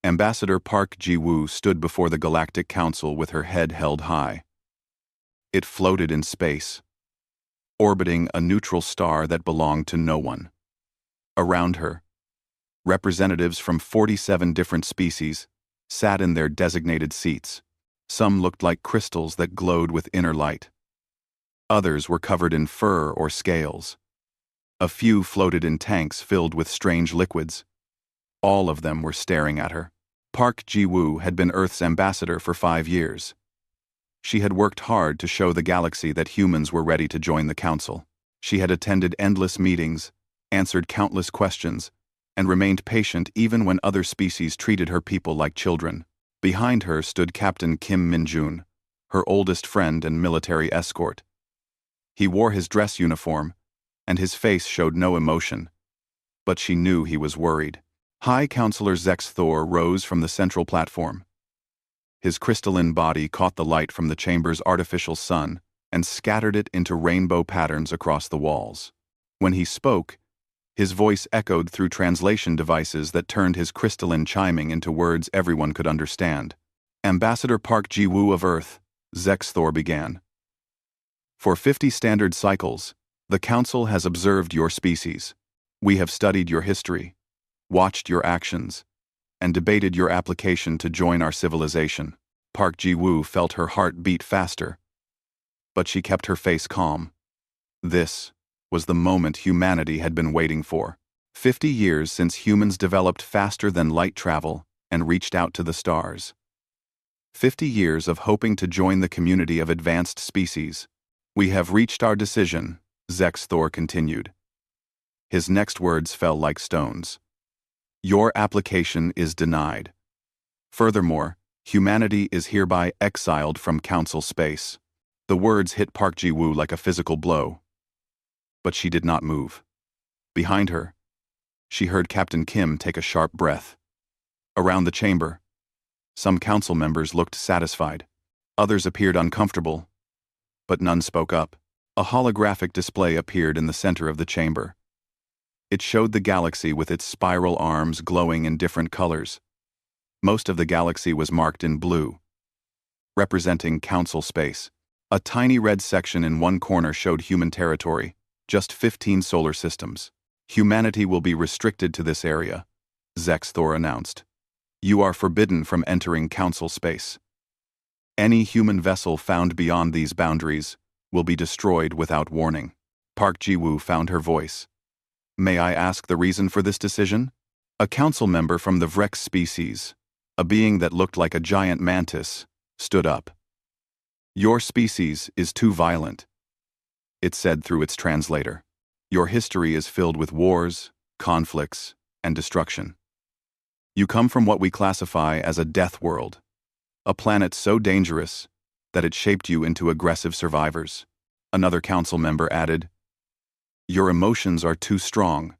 Ambassador Park Ji-woo stood before the Galactic Council with her head held high. It floated in space, orbiting a neutral star that belonged to no one. Around her, representatives from 47 different species sat in their designated seats. Some looked like crystals that glowed with inner light. Others were covered in fur or scales. A few floated in tanks filled with strange liquids. All of them were staring at her. Park Ji-woo had been Earth's ambassador for 5 years. She had worked hard to show the galaxy that humans were ready to join the council. She had attended endless meetings, answered countless questions, and remained patient even when other species treated her people like children. Behind her stood Captain Kim Min-jun, her oldest friend and military escort. He wore his dress uniform, and his face showed no emotion, but she knew he was worried. High Counselor Zex Thor rose from the central platform. His crystalline body caught the light from the chamber's artificial sun and scattered it into rainbow patterns across the walls. When he spoke, his voice echoed through translation devices that turned his crystalline chiming into words everyone could understand. Ambassador Park Ji-woo of Earth, Zex Thor began. For 50 standard cycles, the Council has observed your species. We have studied your history, watched your actions, and debated your application to join our civilization. Park Ji-woo felt her heart beat faster, but she kept her face calm. This was the moment humanity had been waiting for. 50 years since humans developed faster than light travel and reached out to the stars. 50 years of hoping to join the community of advanced species. We have reached our decision, Zex Thor continued. His next words fell like stones. Your application is denied. Furthermore, humanity is hereby exiled from Council space. The words hit Park Ji-woo like a physical blow. But she did not move. Behind her, she heard Captain Kim take a sharp breath. Around the chamber, some council members looked satisfied. Others appeared uncomfortable, but none spoke up. A holographic display appeared in the center of the chamber. It showed the galaxy with its spiral arms glowing in different colors. Most of the galaxy was marked in blue, representing Council space. A tiny red section in one corner showed human territory, just 15 solar systems. Humanity will be restricted to this area, Zex Thor announced. You are forbidden from entering Council space. Any human vessel found beyond these boundaries will be destroyed without warning. Park Ji-woo found her voice. May I ask the reason for this decision? A council member from the Vrex species, a being that looked like a giant mantis, stood up. Your species is too violent, it said through its translator. Your history is filled with wars, conflicts, and destruction. You come from what we classify as a death world, a planet so dangerous that it shaped you into aggressive survivors. Another council member added, your emotions are too strong,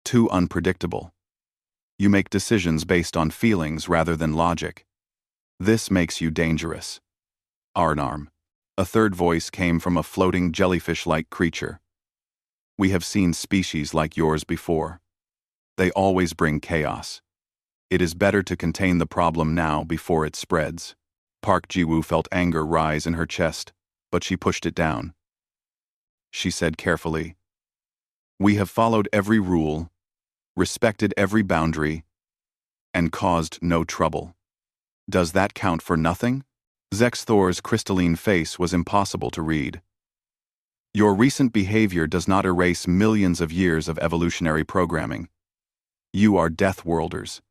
too unpredictable. You make decisions based on feelings rather than logic. This makes you dangerous. Arnarm. A third voice came from a floating jellyfish-like creature. We have seen species like yours before. They always bring chaos. It is better to contain the problem now before it spreads. Park Ji-woo felt anger rise in her chest, but she pushed it down. She said carefully, we have followed every rule, respected every boundary, and caused no trouble. Does that count for nothing? Zex Thor's crystalline face was impossible to read. Your recent behavior does not erase millions of years of evolutionary programming. You are Death Worlders.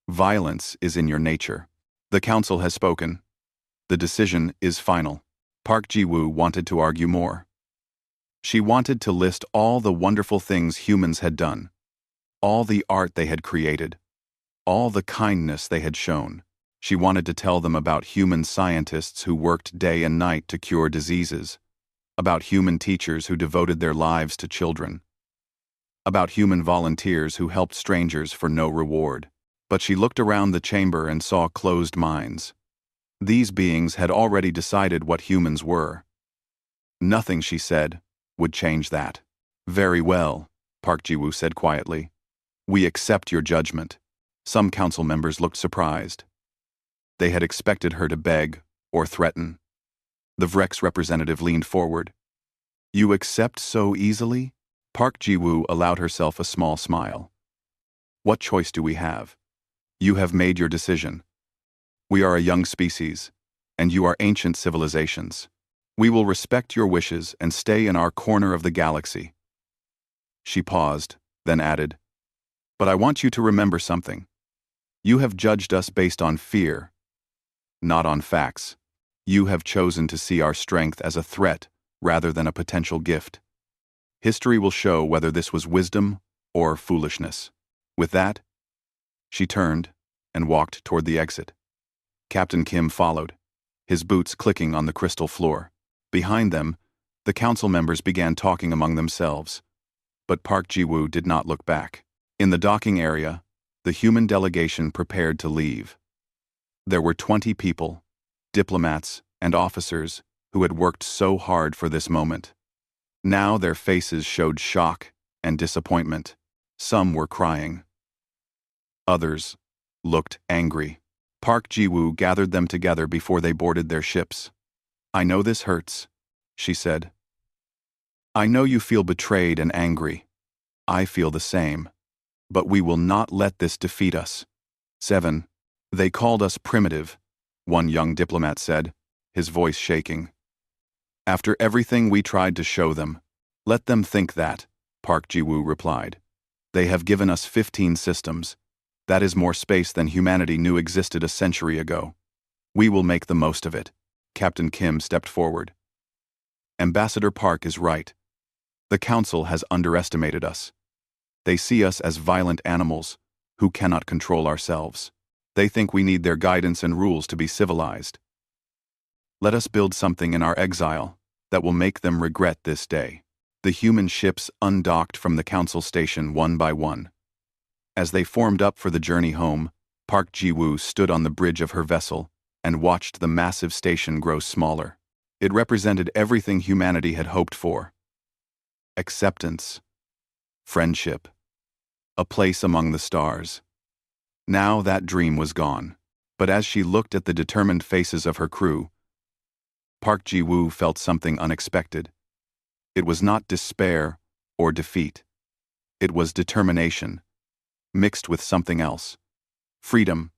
Violence is in your nature. The Council has spoken. The decision is final. Park Ji-woo wanted to argue more. She wanted to list all the wonderful things humans had done, all the art they had created, all the kindness they had shown. She wanted to tell them about human scientists who worked day and night to cure diseases, about human teachers who devoted their lives to children, about human volunteers who helped strangers for no reward. But she looked around the chamber and saw closed minds. These beings had already decided what humans were. Nothing, she said, would change that. Very well, Park Ji-woo said quietly. We accept your judgment. Some council members looked surprised. They had expected her to beg or threaten. The Vrex representative leaned forward. "You accept so easily?" Park Ji-woo allowed herself a small smile. "What choice do we have? You have made your decision. We are a young species, and you are ancient civilizations. We will respect your wishes and stay in our corner of the galaxy." She paused, then added, "But I want you to remember something. You have judged us based on fear, not on facts. You have chosen to see our strength as a threat rather than a potential gift. History will show whether this was wisdom or foolishness." With that, she turned and walked toward the exit. Captain Kim followed, his boots clicking on the crystal floor. Behind them, the council members began talking among themselves, but Park Ji-woo did not look back. In the docking area, the human delegation prepared to leave. There were 20 people, diplomats and officers, who had worked so hard for this moment. Now their faces showed shock and disappointment. Some were crying. Others looked angry. Park Ji-woo gathered them together before they boarded their ships. "I know this hurts," she said. "I know you feel betrayed and angry. I feel the same. But we will not let this defeat us." 7. "They called us primitive," one young diplomat said, his voice shaking. "After everything we tried to show them, let them think that," Park Ji-woo replied. "They have given us 15 systems. That is more space than humanity knew existed a century ago. We will make the most of it." Captain Kim stepped forward. "Ambassador Park is right. The Council has underestimated us. They see us as violent animals who cannot control ourselves. They think we need their guidance and rules to be civilized. Let us build something in our exile that will make them regret this day." The human ships undocked from the Council station one by one. As they formed up for the journey home, Park Ji-woo stood on the bridge of her vessel and watched the massive station grow smaller. It represented everything humanity had hoped for: acceptance, friendship, a place among the stars. Now that dream was gone, but as she looked at the determined faces of her crew, Park Ji-woo felt something unexpected. It was not despair or defeat. It was determination, mixed with something else. Freedom,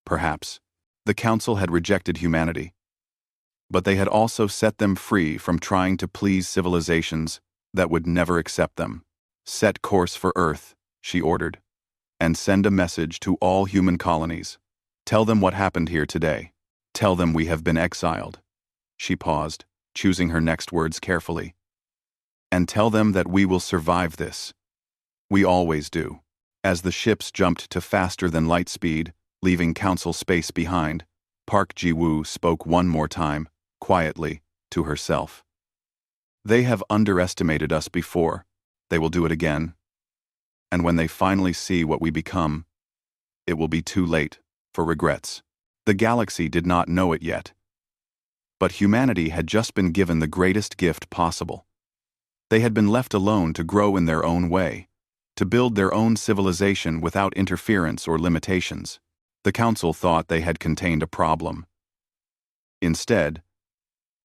perhaps. The Council had rejected humanity, but they had also set them free from trying to please civilizations that would never accept them. "Set course for Earth," she ordered, "and send a message to all human colonies. Tell them what happened here today. Tell them we have been exiled." She paused, choosing her next words carefully. "And tell them that we will survive this. We always do." As the ships jumped to faster than light speed, leaving Council space behind, Park Ji-woo spoke one more time, quietly, to herself. "They have underestimated us before. They will do it again. And when they finally see what we become, it will be too late for regrets." The galaxy did not know it yet, but humanity had just been given the greatest gift possible. They had been left alone to grow in their own way, to build their own civilization without interference or limitations. The Council thought they had contained a problem. Instead,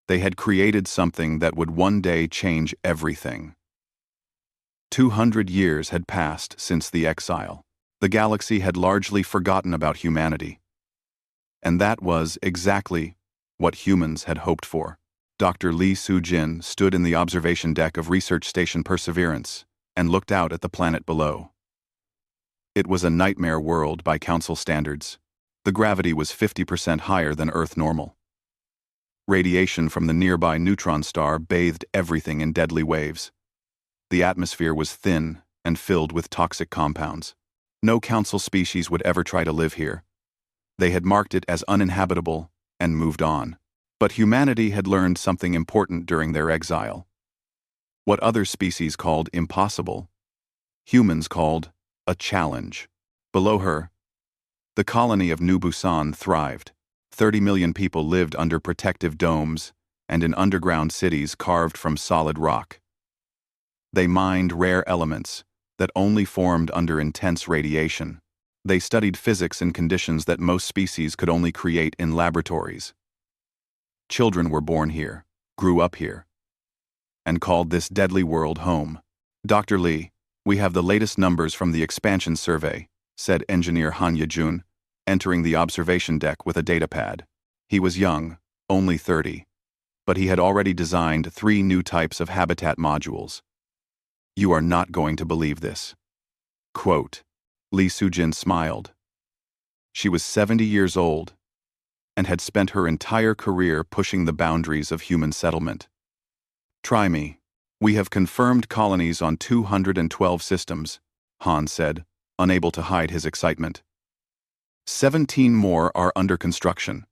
they had created something that would one day change everything. 200 years had passed since the exile. The galaxy had largely forgotten about humanity. And that was exactly what humans had hoped for. Dr. Lee Soo-jin stood in the observation deck of Research Station Perseverance and looked out at the planet below. It was a nightmare world by Council standards. The gravity was 50% higher than Earth normal. Radiation from the nearby neutron star bathed everything in deadly waves. The atmosphere was thin and filled with toxic compounds. No Council species would ever try to live here. They had marked it as uninhabitable and moved on. But humanity had learned something important during their exile. What other species called impossible, humans called a challenge. Below her, the colony of New Busan thrived. 30 million people lived under protective domes and in underground cities carved from solid rock. They mined rare elements that only formed under intense radiation. They studied physics in conditions that most species could only create in laboratories. Children were born here, grew up here, and called this deadly world home. Dr. Lee, we have the latest numbers from the expansion survey, said engineer Han Yejun, entering the observation deck with a datapad. He was young, only 30, but he had already designed 3 new types of habitat modules. You are not going to believe this. Quote, Lee Sujin smiled. She was 70 years old and had spent her entire career pushing the boundaries of human settlement. Try me. We have confirmed colonies on 212 systems, Han said, unable to hide his excitement. 17 more are under construction.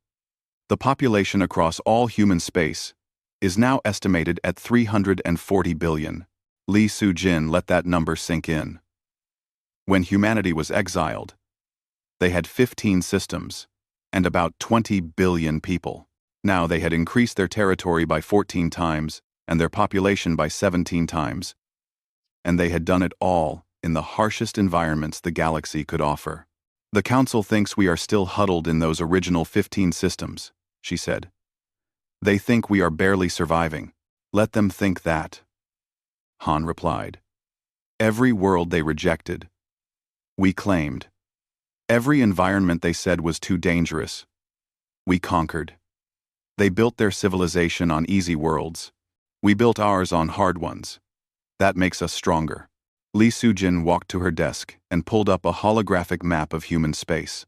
The population across all human space is now estimated at 340 billion. Lee Sujin let that number sink in. When humanity was exiled, they had 15 systems and about 20 billion people. Now they had increased their territory by 14 times and their population by 17 times. And they had done it all in the harshest environments the galaxy could offer. The Council thinks we are still huddled in those original 15 systems, she said. They think we are barely surviving. Let them think that. Han replied. Every world they rejected, we claimed. Every environment they said was too dangerous, we conquered. They built their civilization on easy worlds. We built ours on hard ones. That makes us stronger. Lee Sujin walked to her desk and pulled up a holographic map of human space.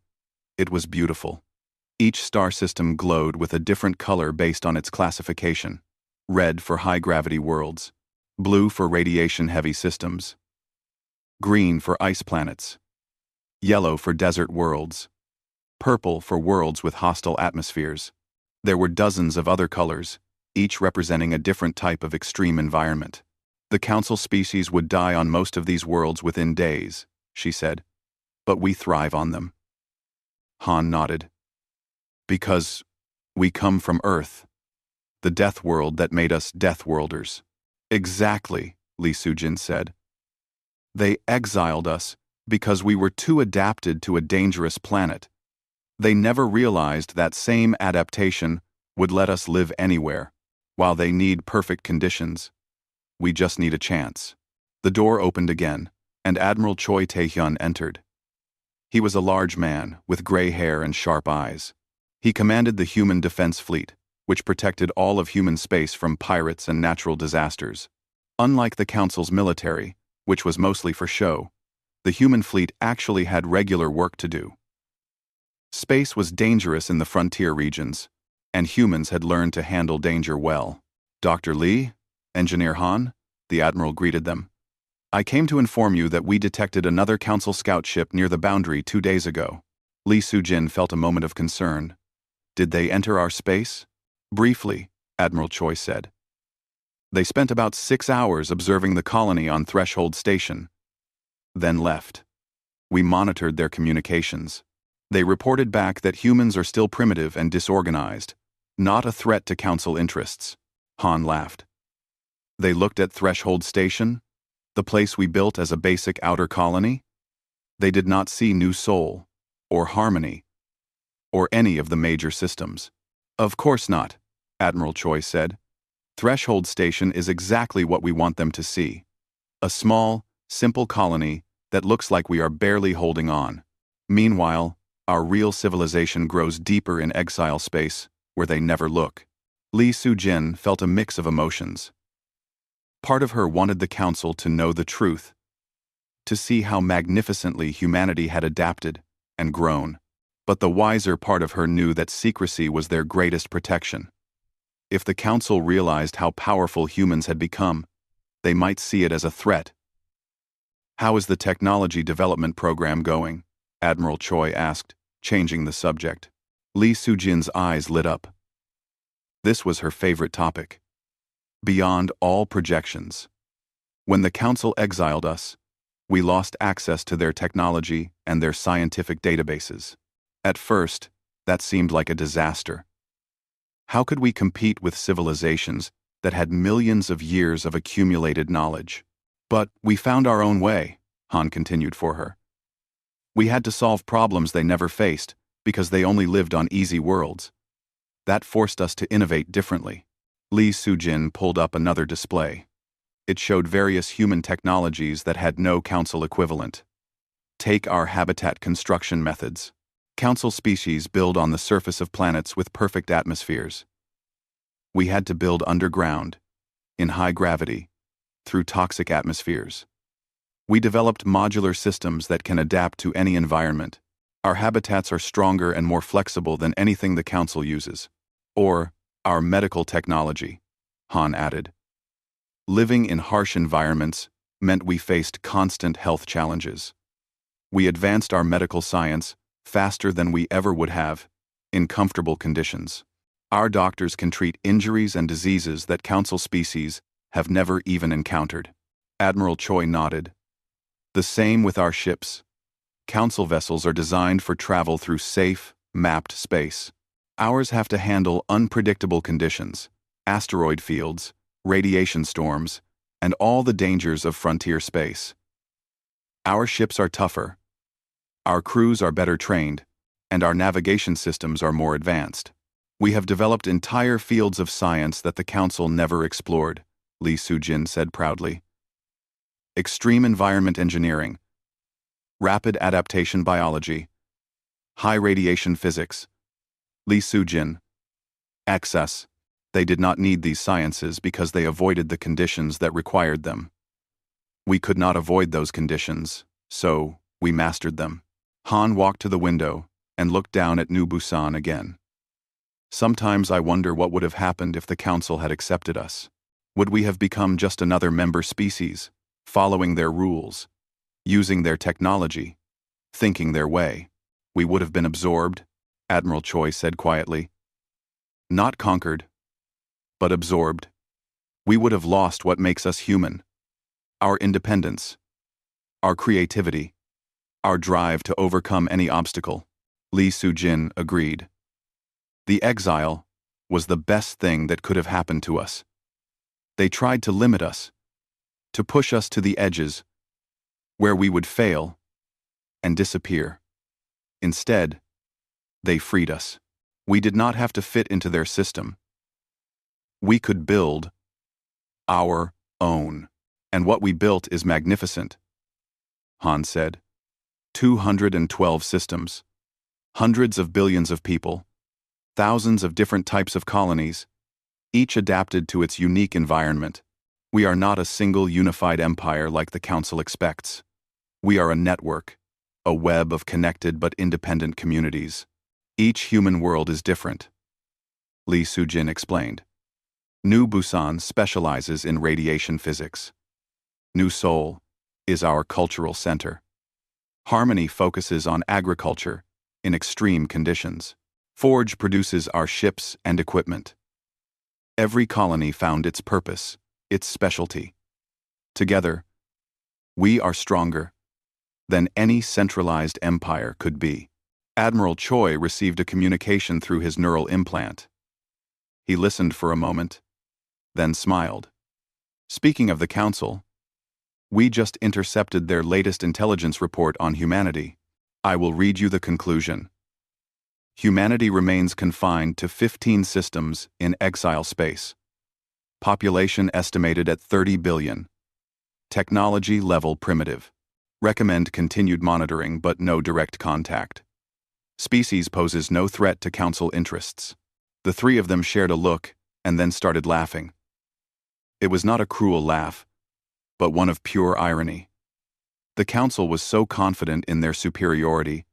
It was beautiful. Each star system glowed with a different color based on its classification. Red for high-gravity worlds, blue for radiation-heavy systems, green for ice planets, yellow for desert worlds, purple for worlds with hostile atmospheres. There were dozens of other colors, each representing a different type of extreme environment. The Council species would die on most of these worlds within days, she said, but we thrive on them. Han nodded. Because we come from Earth, the death world that made us death worlders. Exactly, Lee Sujin said. They exiled us because we were too adapted to a dangerous planet. They never realized that same adaptation would let us live anywhere. While they need perfect conditions, we just need a chance. The door opened again, and Admiral Choi Tae-hyun entered. He was a large man with gray hair and sharp eyes. He commanded the human defense fleet, which protected all of human space from pirates and natural disasters. Unlike the Council's military, which was mostly for show, the human fleet actually had regular work to do. Space was dangerous in the frontier regions, and humans had learned to handle danger well. Dr. Lee, Engineer Han, the Admiral greeted them. I came to inform you that we detected another Council scout ship near the boundary 2 days ago. Lee Sujin felt a moment of concern. Did they enter our space? Briefly, Admiral Choi said. They spent about 6 hours observing the colony on Threshold Station, then left. We monitored their communications. They reported back that humans are still primitive and disorganized, not a threat to Council interests. Han laughed. They looked at Threshold Station, the place we built as a basic outer colony. They did not see New Soul, or Harmony, or any of the major systems. Of course not, Admiral Choi said. Threshold Station is exactly what we want them to see. A small, simple colony that looks like we are barely holding on. Meanwhile, our real civilization grows deeper in exile space, where they never look. Lee Sujin felt a mix of emotions. Part of her wanted the Council to know the truth, to see how magnificently humanity had adapted and grown. But the wiser part of her knew that secrecy was their greatest protection. If the Council realized how powerful humans had become, they might see it as a threat. How is the technology development program going? Admiral Choi asked, changing the subject. Lee Sujin's eyes lit up. This was her favorite topic. Beyond all projections. When the Council exiled us, we lost access to their technology and their scientific databases. At first, that seemed like a disaster. How could we compete with civilizations that had millions of years of accumulated knowledge? But we found our own way, Han continued for her. We had to solve problems they never faced, because they only lived on easy worlds. That forced us to innovate differently. Li Sujin pulled up another display. It showed various human technologies that had no council equivalent. Take our habitat construction methods. Council species build on the surface of planets with perfect atmospheres. We had to build underground, in high gravity, through toxic atmospheres. We developed modular systems that can adapt to any environment. Our habitats are stronger and more flexible than anything the Council uses. Or, our medical technology, Han added. Living in harsh environments meant we faced constant health challenges. We advanced our medical science faster than we ever would have, in comfortable conditions. Our doctors can treat injuries and diseases that Council species have never even encountered. Admiral Choi nodded. The same with our ships. Council vessels are designed for travel through safe, mapped space. Ours have to handle unpredictable conditions, asteroid fields, radiation storms, and all the dangers of frontier space. Our ships are tougher. Our crews are better trained, and our navigation systems are more advanced. We have developed entire fields of science that the Council never explored, Li Sujin said proudly. Extreme environment engineering, rapid adaptation biology, high radiation physics. Li Sujin. Access. They did not need these sciences because they avoided the conditions that required them. We could not avoid those conditions, so we mastered them. Han walked to the window and looked down at New Busan again. Sometimes I wonder what would have happened if the Council had accepted us. Would we have become just another member species, following their rules, using their technology, thinking their way? We would have been absorbed, Admiral Choi said quietly. Not conquered, but absorbed. We would have lost what makes us human. Our independence, our creativity, our drive to overcome any obstacle. Li Sujin agreed. The exile was the best thing that could have happened to us. They tried to limit us, to push us to the edges, where we would fail and disappear. Instead, they freed us. We did not have to fit into their system. We could build our own. And what we built is magnificent, Han said. 212 systems, hundreds of billions of people, thousands of different types of colonies, each adapted to its unique environment. We are not a single unified empire like the Council expects. We are a network, a web of connected but independent communities. Each human world is different, Li Sujin explained. New Busan specializes in radiation physics. New Seoul is our cultural center. Harmony focuses on agriculture in extreme conditions. Forge produces our ships and equipment. Every colony found its purpose, its specialty. Together, we are stronger than any centralized empire could be. Admiral Choi received a communication through his neural implant. He listened for a moment, then smiled. Speaking of the Council, we just intercepted their latest intelligence report on humanity. I will read you the conclusion. Humanity remains confined to 15 systems in exile space. Population estimated at 30 billion. Technology level primitive. Recommend continued monitoring but no direct contact. Species poses no threat to Council interests. The three of them shared a look and then started laughing. It was not a cruel laugh, but one of pure irony. The Council was so confident in their superiority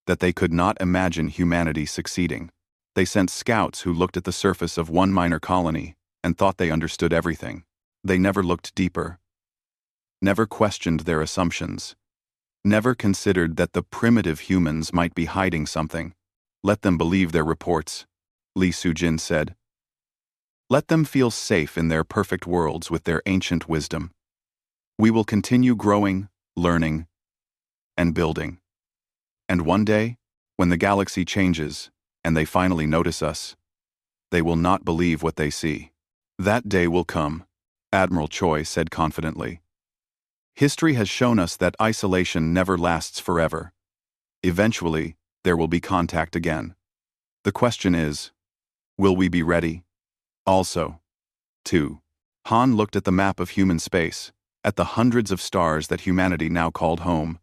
that they could not imagine humanity succeeding. They sent scouts who looked at the surface of one minor colony and thought they understood everything. They never looked deeper, never questioned their assumptions, never considered that the primitive humans might be hiding something. Let them believe their reports, Li Sujin said. Let them feel safe in their perfect worlds with their ancient wisdom. We will continue growing, learning, and building. And one day, when the galaxy changes and they finally notice us, they will not believe what they see. That day will come, Admiral Choi said confidently. History has shown us that isolation never lasts forever. Eventually, there will be contact again. The question is, will we be ready? Also, 2. Han looked at the map of human space, at the hundreds of stars that humanity now called home.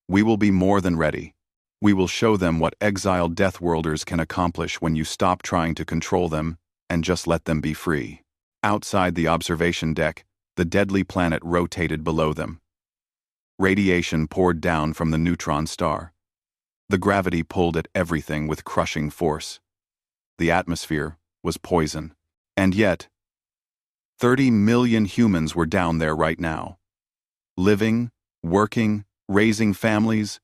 We will be more than ready. We will show them what exiled Deathworlders can accomplish when you stop trying to control them and just let them be free. Outside the observation deck, the deadly planet rotated below them. Radiation poured down from the neutron star. The gravity pulled at everything with crushing force. The atmosphere was poison. And yet, 30 million humans were down there right now. Living, working, raising families,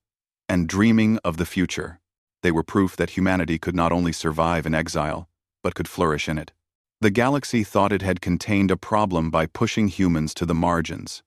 and dreaming of the future. They were proof that humanity could not only survive in exile, but could flourish in it. The galaxy thought it had contained a problem by pushing humans to the margins.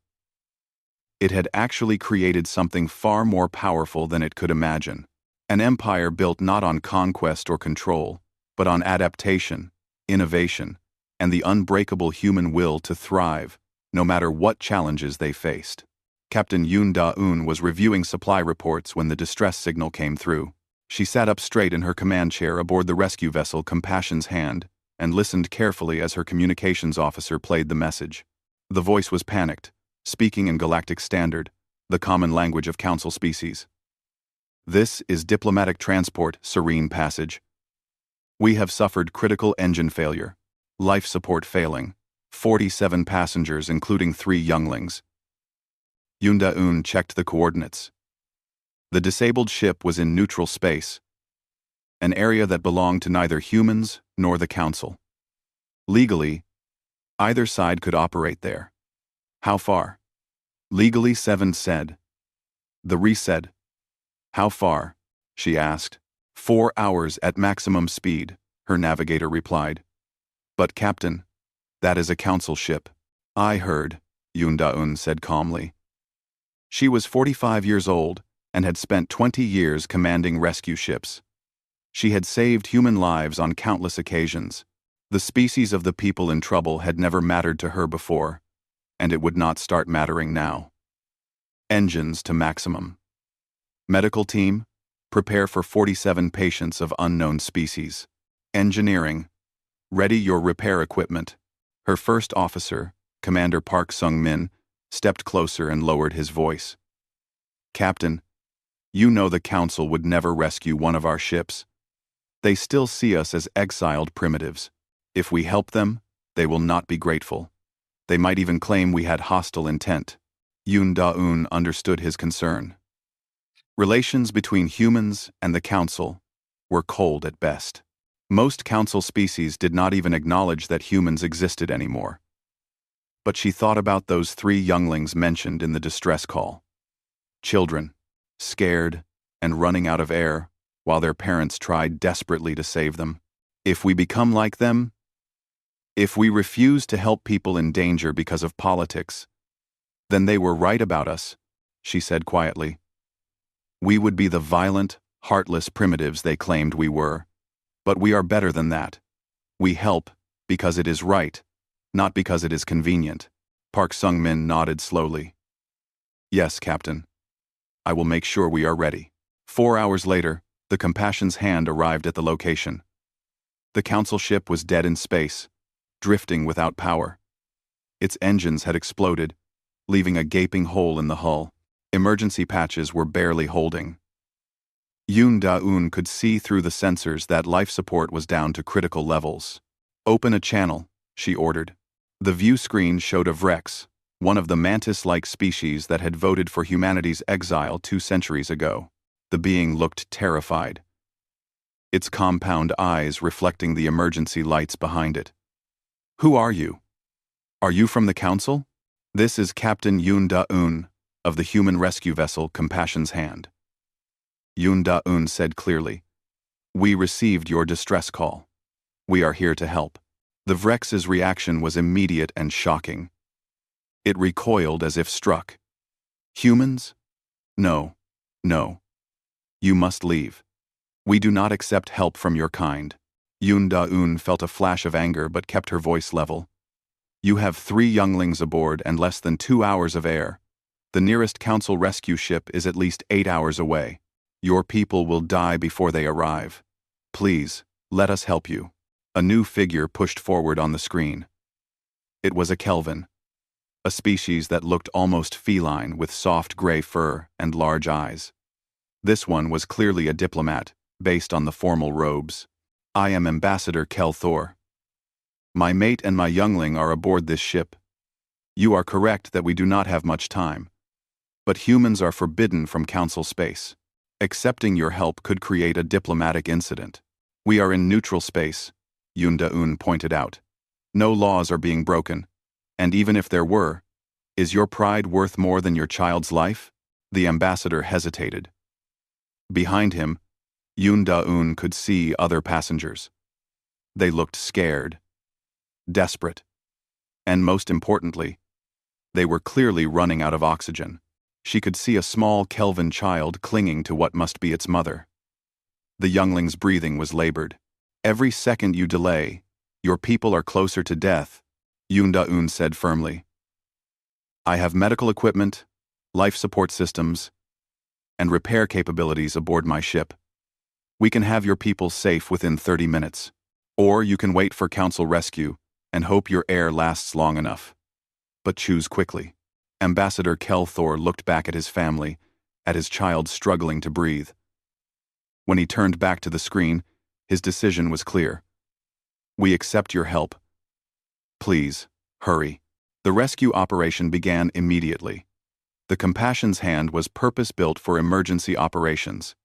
It had actually created something far more powerful than it could imagine. An empire built not on conquest or control, but on adaptation, innovation, and the unbreakable human will to thrive, no matter what challenges they faced. Captain Yoon Da-eun was reviewing supply reports when the distress signal came through. She sat up straight in her command chair aboard the rescue vessel Compassion's Hand and listened carefully as her communications officer played the message. The voice was panicked, speaking in Galactic Standard, the common language of Council species. This is diplomatic transport, Serene Passage. We have suffered critical engine failure, life support failing, 47 passengers including 3 younglings. Yoon Da-eun checked the coordinates. The disabled ship was in neutral space, an area that belonged to neither humans nor the Council. Legally, either side could operate there. How far? Legally, Seven said. The Re said. How far? She asked. 4 hours at maximum speed, her navigator replied. But Captain, that is a Council ship. I heard, Yoon Da-eun said calmly. She was 45 years old and had spent 20 years commanding rescue ships. She had saved human lives on countless occasions. The species of the people in trouble had never mattered to her before, and it would not start mattering now. Engines to maximum. Medical team, prepare for 47 patients of unknown species. Engineering, ready your repair equipment. Her first officer, Commander Park Sung-min, stepped closer and lowered his voice. Captain, you know the Council would never rescue one of our ships. They still see us as exiled primitives. If we help them, they will not be grateful. They might even claim we had hostile intent. Yoon Da-eun understood his concern. Relations between humans and the Council were cold at best. Most Council species did not even acknowledge that humans existed anymore. But she thought about those 3 younglings mentioned in the distress call. Children, scared and running out of air, while their parents tried desperately to save them. If we become like them, if we refuse to help people in danger because of politics, then they were right about us, she said quietly. We would be the violent, heartless primitives they claimed we were. But we are better than that. We help because it is right, not because it is convenient. Park Sung-min nodded slowly. Yes, Captain. I will make sure we are ready. 4 hours later, the Compassion's Hand arrived at the location. The Council ship was dead in space, drifting without power. Its engines had exploded, leaving a gaping hole in the hull. Emergency patches were barely holding. Yoon Da-eun could see through the sensors that life support was down to critical levels. Open a channel, she ordered. The view screen showed a Vrex, one of the mantis-like species that had voted for humanity's exile 2 centuries ago. The being looked terrified, its compound eyes reflecting the emergency lights behind it. Who are you? Are you from the Council? This is Captain Yoon Da-eun of the human rescue vessel Compassion's Hand. Yoon Da-eun said clearly. We received your distress call. We are here to help. The Vrex's reaction was immediate and shocking. It recoiled as if struck. Humans? No. No. You must leave. We do not accept help from your kind. Yoon Da-eun felt a flash of anger but kept her voice level. You have 3 younglings aboard and less than 2 hours of air. The nearest Council rescue ship is at least 8 hours away. Your people will die before they arrive. Please, let us help you. A new figure pushed forward on the screen. It was a Kelvin, a species that looked almost feline with soft gray fur and large eyes. This one was clearly a diplomat, based on the formal robes. I am Ambassador Kel Thor. My mate and my youngling are aboard this ship. You are correct that we do not have much time. But humans are forbidden from Council space. Accepting your help could create a diplomatic incident. We are in neutral space, Yoon Da-eun pointed out. No laws are being broken. And even if there were, is your pride worth more than your child's life? The ambassador hesitated. Behind him, Yoon Da-eun could see other passengers. They looked scared, desperate, and most importantly, they were clearly running out of oxygen. She could see a small Kelvin child clinging to what must be its mother. The youngling's breathing was labored. Every second you delay, your people are closer to death, Yoon Da-eun said firmly. I have medical equipment, life support systems, and repair capabilities aboard my ship. We can have your people safe within 30 minutes. Or you can wait for Council rescue and hope your air lasts long enough. But choose quickly. Ambassador Kel Thor looked back at his family, at his child struggling to breathe. When he turned back to the screen, his decision was clear. We accept your help. Please, hurry. The rescue operation began immediately. The Compassion's hand was purpose-built for emergency operations.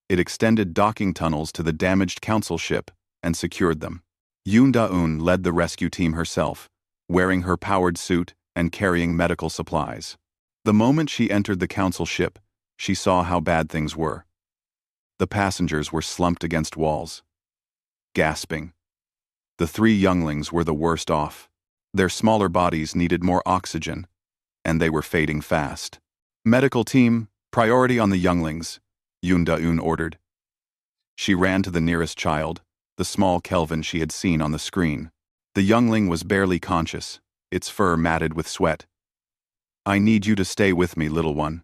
It extended docking tunnels to the damaged Council ship and secured them. Yoon Da-eun led the rescue team herself, wearing her powered suit and carrying medical supplies. The moment she entered the Council ship, she saw how bad things were. The passengers were slumped against walls, gasping. The 3 younglings were the worst off. Their smaller bodies needed more oxygen, and they were fading fast. Medical team, priority on the younglings, Yoon Da-eun ordered. She ran to the nearest child, the small Kelvin she had seen on the screen. The youngling was barely conscious, its fur matted with sweat. I need you to stay with me, little one.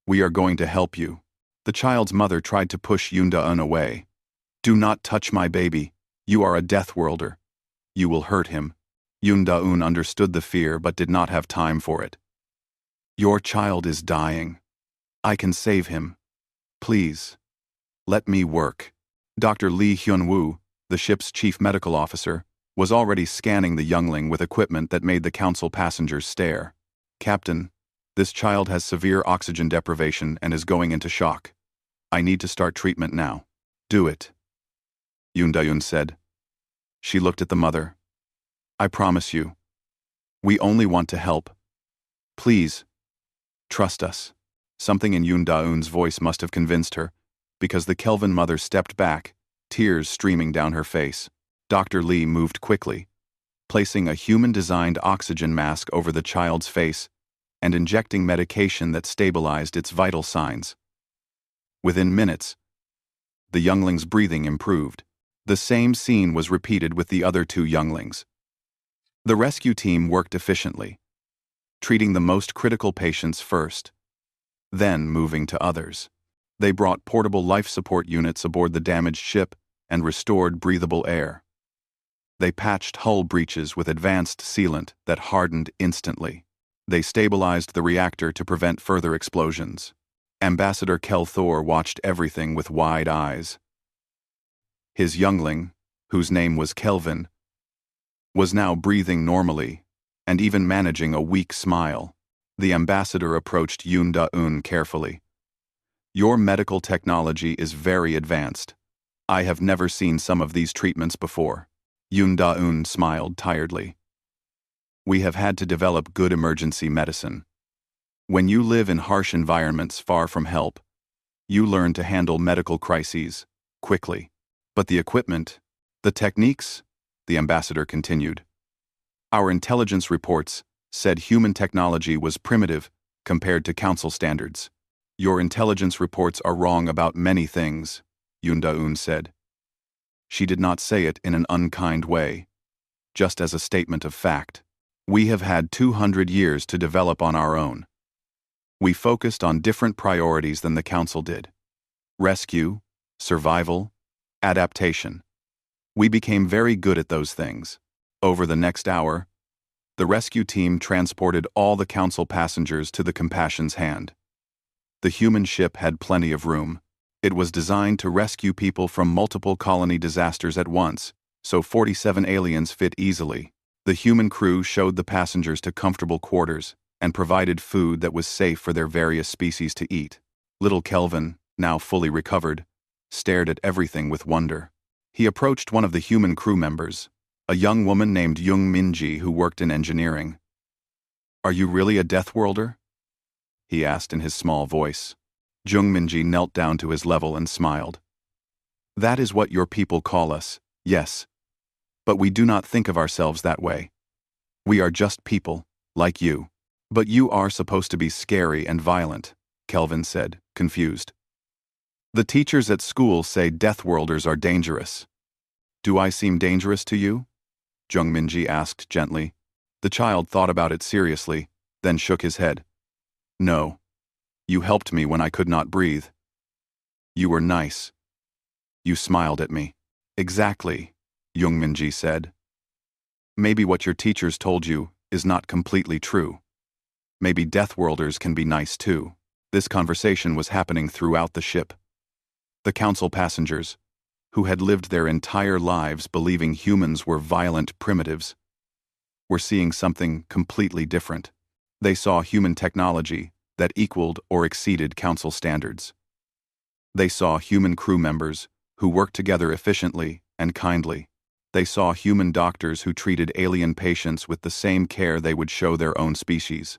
We are going to help you. The child's mother tried to push Yoon Da-eun away. Do not touch my baby. You are a death worlder. You will hurt him. Yoon Da-eun understood the fear but did not have time for it. Your child is dying. I can save him. Please. Let me work. Dr. Lee Hyun-woo, the ship's chief medical officer, was already scanning the youngling with equipment that made the Council passengers stare. Captain, this child has severe oxygen deprivation and is going into shock. I need to start treatment now. Do it, Yoon Da-eun said. She looked at the mother. I promise you. We only want to help. Please, trust us. Something in Yoon Da-eun's voice must have convinced her, because the Kelvin mother stepped back, tears streaming down her face. Dr. Lee moved quickly, placing a human-designed oxygen mask over the child's face and injecting medication that stabilized its vital signs. Within minutes, the youngling's breathing improved. The same scene was repeated with the other 2 younglings. The rescue team worked efficiently, treating the most critical patients first, then moving to others. They brought portable life support units aboard the damaged ship and restored breathable air. They patched hull breaches with advanced sealant that hardened instantly. They stabilized the reactor to prevent further explosions. Ambassador Kel Thor watched everything with wide eyes. His youngling, whose name was Kelvin, was now breathing normally and even managing a weak smile. The ambassador approached Yoon Da-eun carefully. Your medical technology is very advanced. I have never seen some of these treatments before. Yoon Da-eun smiled tiredly. We have had to develop good emergency medicine. When you live in harsh environments far from help, you learn to handle medical crises quickly. But the equipment, the techniques, the ambassador continued. Our intelligence reports said human technology was primitive compared to Council standards. Your intelligence reports are wrong about many things, Yoon Da-eun said. She did not say it in an unkind way, just as a statement of fact. We have had 200 years to develop on our own. We focused on different priorities than the Council did: rescue, survival, adaptation. We became very good at those things. Over the next hour, the rescue team transported all the Council passengers to the Compassion's Hand. The human ship had plenty of room. It was designed to rescue people from multiple colony disasters at once, so 47 aliens fit easily. The human crew showed the passengers to comfortable quarters and provided food that was safe for their various species to eat. Little Kelvin, now fully recovered, stared at everything with wonder. He approached one of the human crew members, a young woman named Jung Minji who worked in engineering. "Are you really a Deathworlder?" he asked in his small voice. Jung Minji knelt down to his level and smiled. "That is what your people call us, yes. But we do not think of ourselves that way. We are just people, like you." "But you are supposed to be scary and violent," Kelvin said, confused. "The teachers at school say Deathworlders are dangerous. Do I seem dangerous to you?" Jung Minji asked gently. The child thought about it seriously, then shook his head. "No. You helped me when I could not breathe. You were nice. You smiled at me." "Exactly," Jung Minji said. "Maybe what your teachers told you is not completely true. Maybe Deathworlders can be nice too." This conversation was happening throughout the ship. The Council passengers, who had lived their entire lives believing humans were violent primitives, were seeing something completely different. They saw human technology that equaled or exceeded Council standards. They saw human crew members who worked together efficiently and kindly. They saw human doctors who treated alien patients with the same care they would show their own species.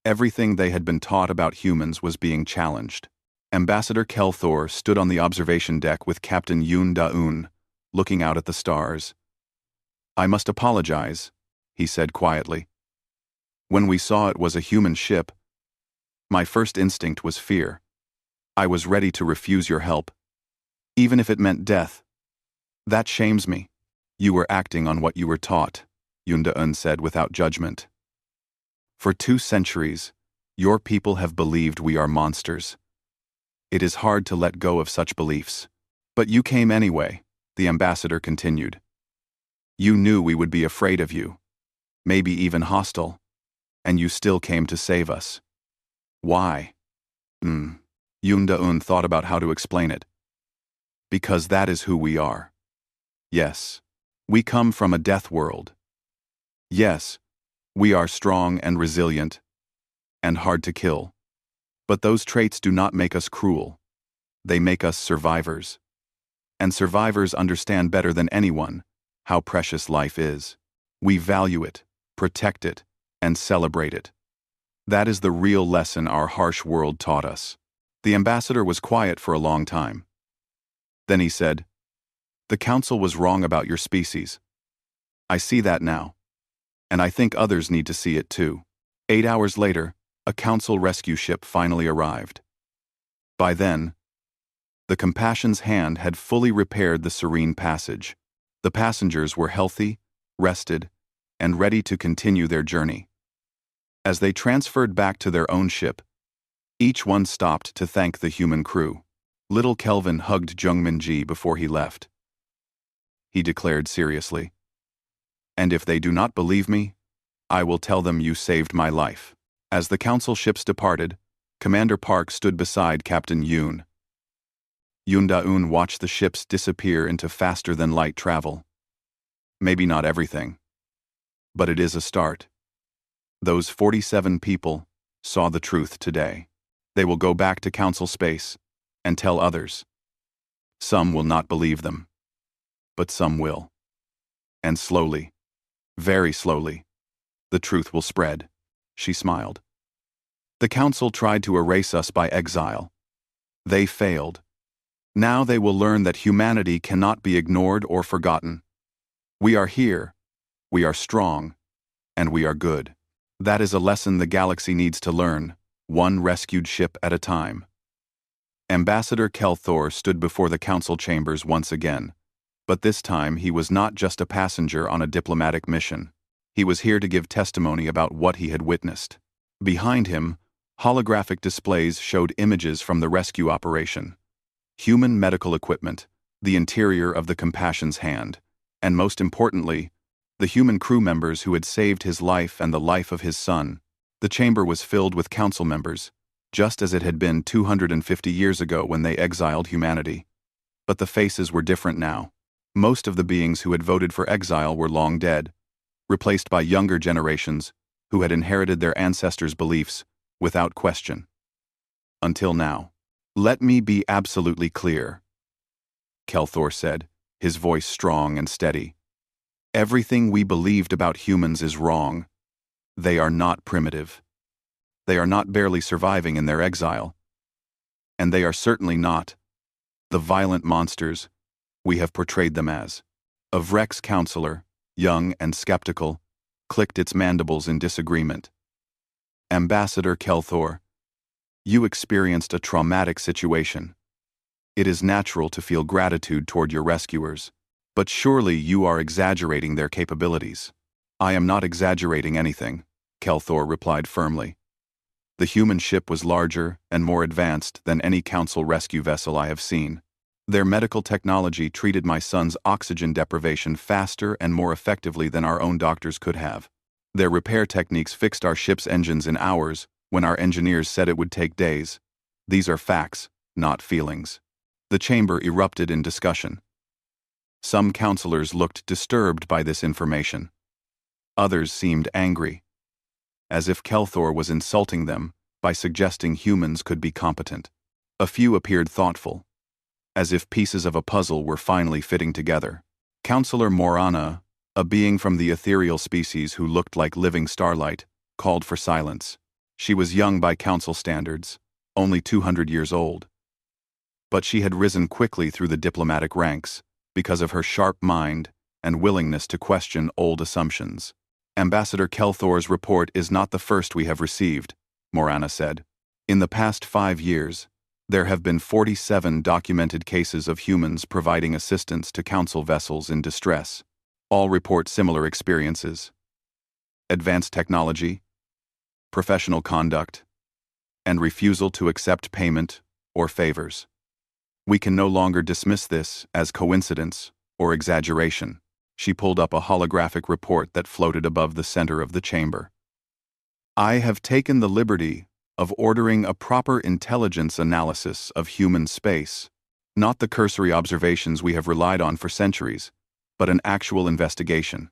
Everything they had been taught about humans was being challenged. Ambassador Kelthor stood on the observation deck with Captain Yoon Da-un, looking out at the stars. "I must apologize," he said quietly. "When we saw it was a human ship, my first instinct was fear. I was ready to refuse your help, even if it meant death. That shames me." "You were acting on what you were taught," Yoon Da-un said without judgment. "For 2 centuries, your people have believed we are monsters. It is hard to let go of such beliefs. But you came anyway," the ambassador continued. "You knew we would be afraid of you, maybe even hostile, and you still came to save us. Why?" Yoon Da-un thought about how to explain it. "Because that is who we are. Yes, we come from a death world. Yes, we are strong and resilient, and hard to kill. But those traits do not make us cruel. They make us survivors. And survivors understand better than anyone how precious life is. We value it, protect it, and celebrate it. That is the real lesson our harsh world taught us." The ambassador was quiet for a long time. Then he said, "The Council was wrong about your species. I see that now. And I think others need to see it too." 8 hours later, a Council rescue ship finally arrived. By then, the Compassion's Hand had fully repaired the Serene Passage. The passengers were healthy, rested, and ready to continue their journey. As they transferred back to their own ship, each one stopped to thank the human crew. Little Kelvin hugged Jung Minji before he left. He declared seriously, "And if they do not believe me, I will tell them you saved my life." As the Council ships departed, Commander Park stood beside Captain Yoon. Yoon Da-un watched the ships disappear into faster-than-light travel. "Maybe not everything, but it is a start. Those 47 people saw the truth today. They will go back to Council space and tell others. Some will not believe them, but some will. And slowly, very slowly, the truth will spread." She smiled. "The Council tried to erase us by exile. They failed. Now they will learn that humanity cannot be ignored or forgotten. We are here, we are strong, and we are good. That is a lesson the galaxy needs to learn, one rescued ship at a time." Ambassador Kelthor stood before the Council chambers once again, but this time he was not just a passenger on a diplomatic mission. He was here to give testimony about what he had witnessed. Behind him Holographic displays showed images from the rescue operation, human medical equipment, the interior of the Compassion's hand, and most importantly, the human crew members who had saved his life and the life of his son. The chamber was filled with council members, just as it had been 250 years ago when they exiled humanity. But the faces were different now. Most of the beings who had voted for exile were long dead, replaced by younger generations who had inherited their ancestors' beliefs without question. Until now. Let me be absolutely clear, Kelthor said, his voice strong and steady. Everything we believed about humans is wrong. They are not primitive. They are not barely surviving in their exile. And they are certainly not the violent monsters we have portrayed them as. A Vrex counselor, young and skeptical, clicked its mandibles in disagreement. Ambassador Kelthor, you experienced a traumatic situation. It is natural to feel gratitude toward your rescuers, but surely you are exaggerating their capabilities. I am not exaggerating anything, Kelthor replied firmly. The human ship was larger and more advanced than any council rescue vessel I have seen. Their medical technology treated my son's oxygen deprivation faster and more effectively than our own doctors could have. Their repair techniques fixed our ship's engines in hours when our engineers said it would take days. These are facts, not feelings. The chamber erupted in discussion. Some counselors looked disturbed by this information. Others seemed angry, as if Kelthor was insulting them by suggesting humans could be competent. A few appeared thoughtful, as if pieces of a puzzle were finally fitting together. Counselor Morana, a being from the ethereal species who looked like living starlight, called for silence. She was young by council standards, only 200 years old. But she had risen quickly through the diplomatic ranks because of her sharp mind and willingness to question old assumptions. Ambassador Kelthor's report is not the first we have received, Morana said. In the past 5 years, there have been 47 documented cases of humans providing assistance to council vessels in distress. All report similar experiences. Advanced technology, professional conduct, and refusal to accept payment or favors. We can no longer dismiss this as coincidence or exaggeration. She pulled up a holographic report that floated above the center of the chamber. I have taken the liberty of ordering a proper intelligence analysis of human space, not the cursory observations we have relied on for centuries, but an actual investigation.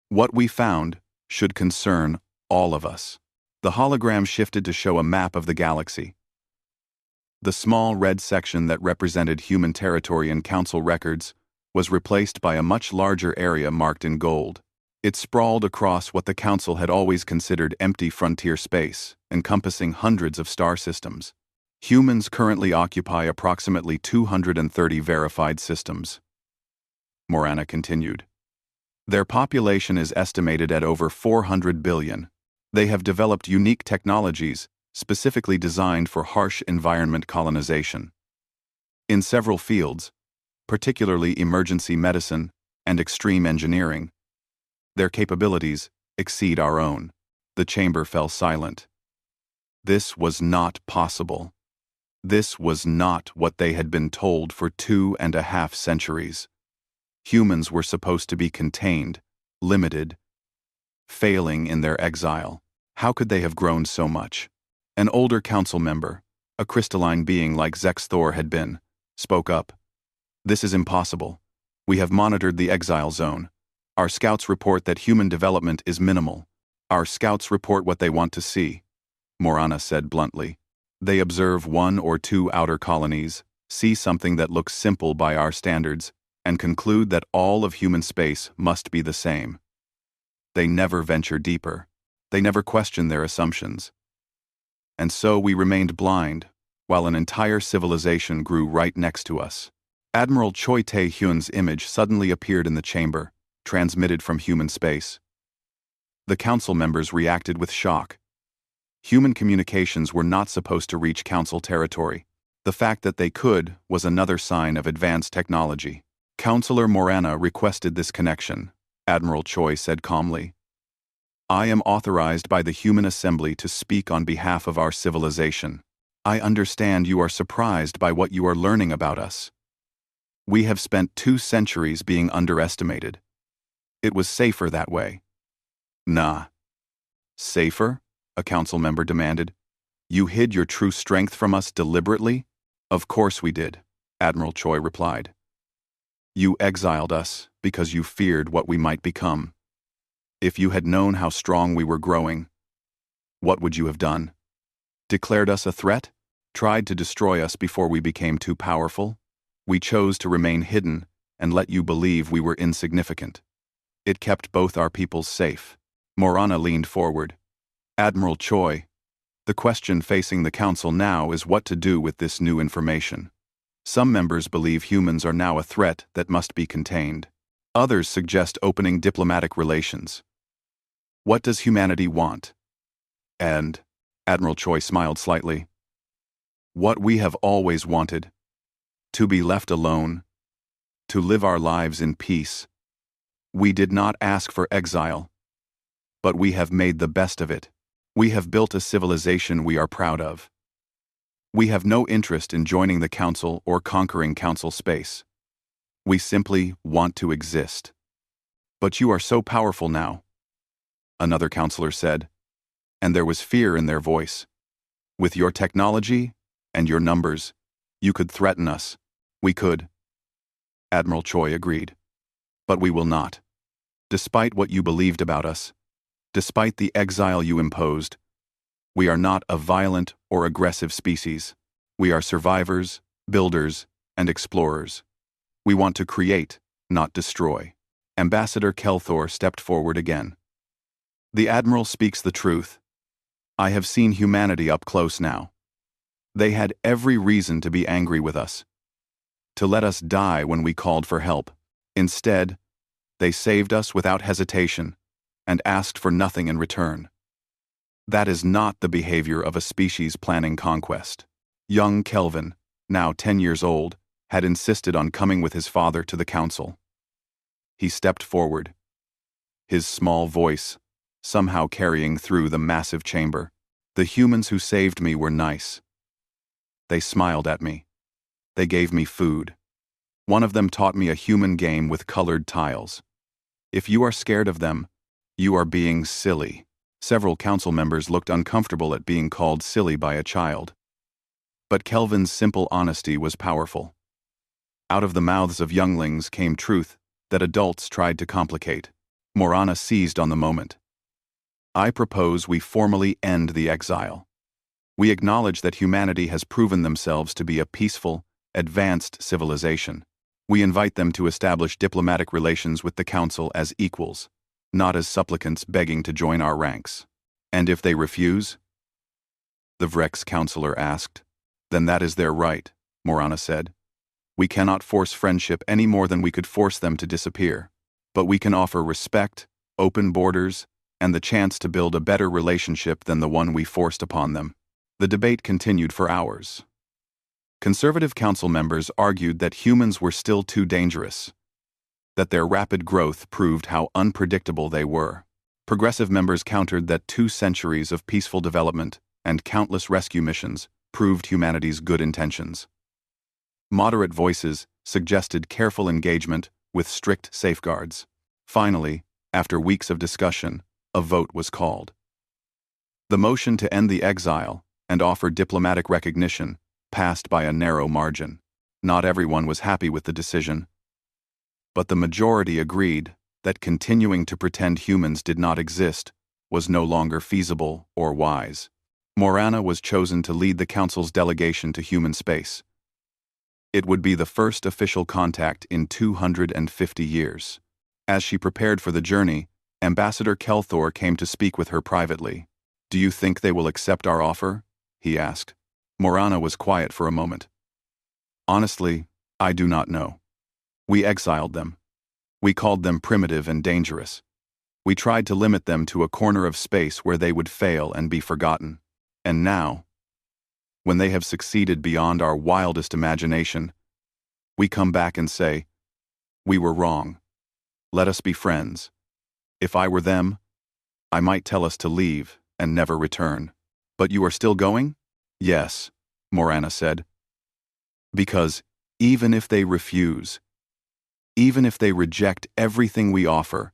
What we found should concern all of us. The hologram shifted to show a map of the galaxy. The small red section that represented human territory and council records was replaced by a much larger area marked in gold. It sprawled across what the council had always considered empty frontier space, encompassing hundreds of star systems. Humans currently occupy approximately 230 verified systems. Morana continued. Their population is estimated at over 400 billion. They have developed unique technologies specifically designed for harsh environment colonization. In several fields, particularly emergency medicine and extreme engineering, their capabilities exceed our own. The chamber fell silent. This was not possible. This was not what they had been told for 2.5 centuries. Humans were supposed to be contained, limited, failing in their exile. How could they have grown so much? An older council member, a crystalline being like Zexthor had been, spoke up. This is impossible. We have monitored the exile zone. Our scouts report that human development is minimal. Our scouts report what they want to see, Morana said bluntly. They observe 1 or 2 outer colonies, see something that looks simple by our standards, and conclude that all of human space must be the same. They never venture deeper. They never question their assumptions. And so we remained blind, while an entire civilization grew right next to us. Admiral Choi Tae-hyun's image suddenly appeared in the chamber, transmitted from human space. The council members reacted with shock. Human communications were not supposed to reach council territory. The fact that they could was another sign of advanced technology. Counselor Morana requested this connection, Admiral Choi said calmly. I am authorized by the Human Assembly to speak on behalf of our civilization. I understand you are surprised by what you are learning about us. We have spent 2 centuries being underestimated. It was safer that way. Nah. Safer? A council member demanded. You hid your true strength from us deliberately? Of course we did, Admiral Choi replied. You exiled us because you feared what we might become. If you had known how strong we were growing, what would you have done? Declared us a threat? Tried to destroy us before we became too powerful? We chose to remain hidden and let you believe we were insignificant. It kept both our peoples safe. Morana leaned forward. Admiral Choi, the question facing the council now is what to do with this new information. Some members believe humans are now a threat that must be contained. Others suggest opening diplomatic relations. What does humanity want? And, Admiral Choi smiled slightly, what we have always wanted. To be left alone. To live our lives in peace. We did not ask for exile. But we have made the best of it. We have built a civilization we are proud of. We have no interest in joining the Council or conquering Council space. We simply want to exist. But you are so powerful now, another counselor said, and there was fear in their voice. With your technology and your numbers, you could threaten us. We could. Admiral Choi agreed. But we will not. Despite what you believed about us, despite the exile you imposed, we are not a violent or aggressive species. We are survivors, builders, and explorers. We want to create, not destroy. Ambassador Kelthor stepped forward again. The Admiral speaks the truth. I have seen humanity up close now. They had every reason to be angry with us, to let us die when we called for help. Instead, they saved us without hesitation and asked for nothing in return. That is not the behavior of a species planning conquest. Young Kelvin, now 10 years old, had insisted on coming with his father to the council. He stepped forward, his small voice somehow carrying through the massive chamber. The humans who saved me were nice. They smiled at me. They gave me food. One of them taught me a human game with colored tiles. If you are scared of them, you are being silly. Several council members looked uncomfortable at being called silly by a child. But Kelvin's simple honesty was powerful. Out of the mouths of younglings came truth that adults tried to complicate. Morana seized on the moment. I propose we formally end the exile. We acknowledge that humanity has proven themselves to be a peaceful, advanced civilization. We invite them to establish diplomatic relations with the Council as equals, not as supplicants begging to join our ranks. And if they refuse? The Vrex counselor asked. Then that is their right, Morana said. We cannot force friendship any more than we could force them to disappear. But we can offer respect, open borders, and the chance to build a better relationship than the one we forced upon them. The debate continued for hours. Conservative council members argued that humans were still too dangerous, that their rapid growth proved how unpredictable they were. Progressive members countered that 2 centuries of peaceful development and countless rescue missions proved humanity's good intentions. Moderate voices suggested careful engagement with strict safeguards. Finally, after weeks of discussion, a vote was called. The motion to end the exile and offer diplomatic recognition passed by a narrow margin. Not everyone was happy with the decision, but the majority agreed that continuing to pretend humans did not exist was no longer feasible or wise. Morana was chosen to lead the Council's delegation to human space. It would be the first official contact in 250 years. As she prepared for the journey, Ambassador Kelthor came to speak with her privately. Do you think they will accept our offer? He asked. Morana was quiet for a moment. Honestly, I do not know. We exiled them. We called them primitive and dangerous. We tried to limit them to a corner of space where they would fail and be forgotten. And now, when they have succeeded beyond our wildest imagination, we come back and say, we were wrong. Let us be friends. If I were them, I might tell us to leave and never return. But you are still going? Yes, Morana said. Because even if they refuse, even if they reject everything we offer,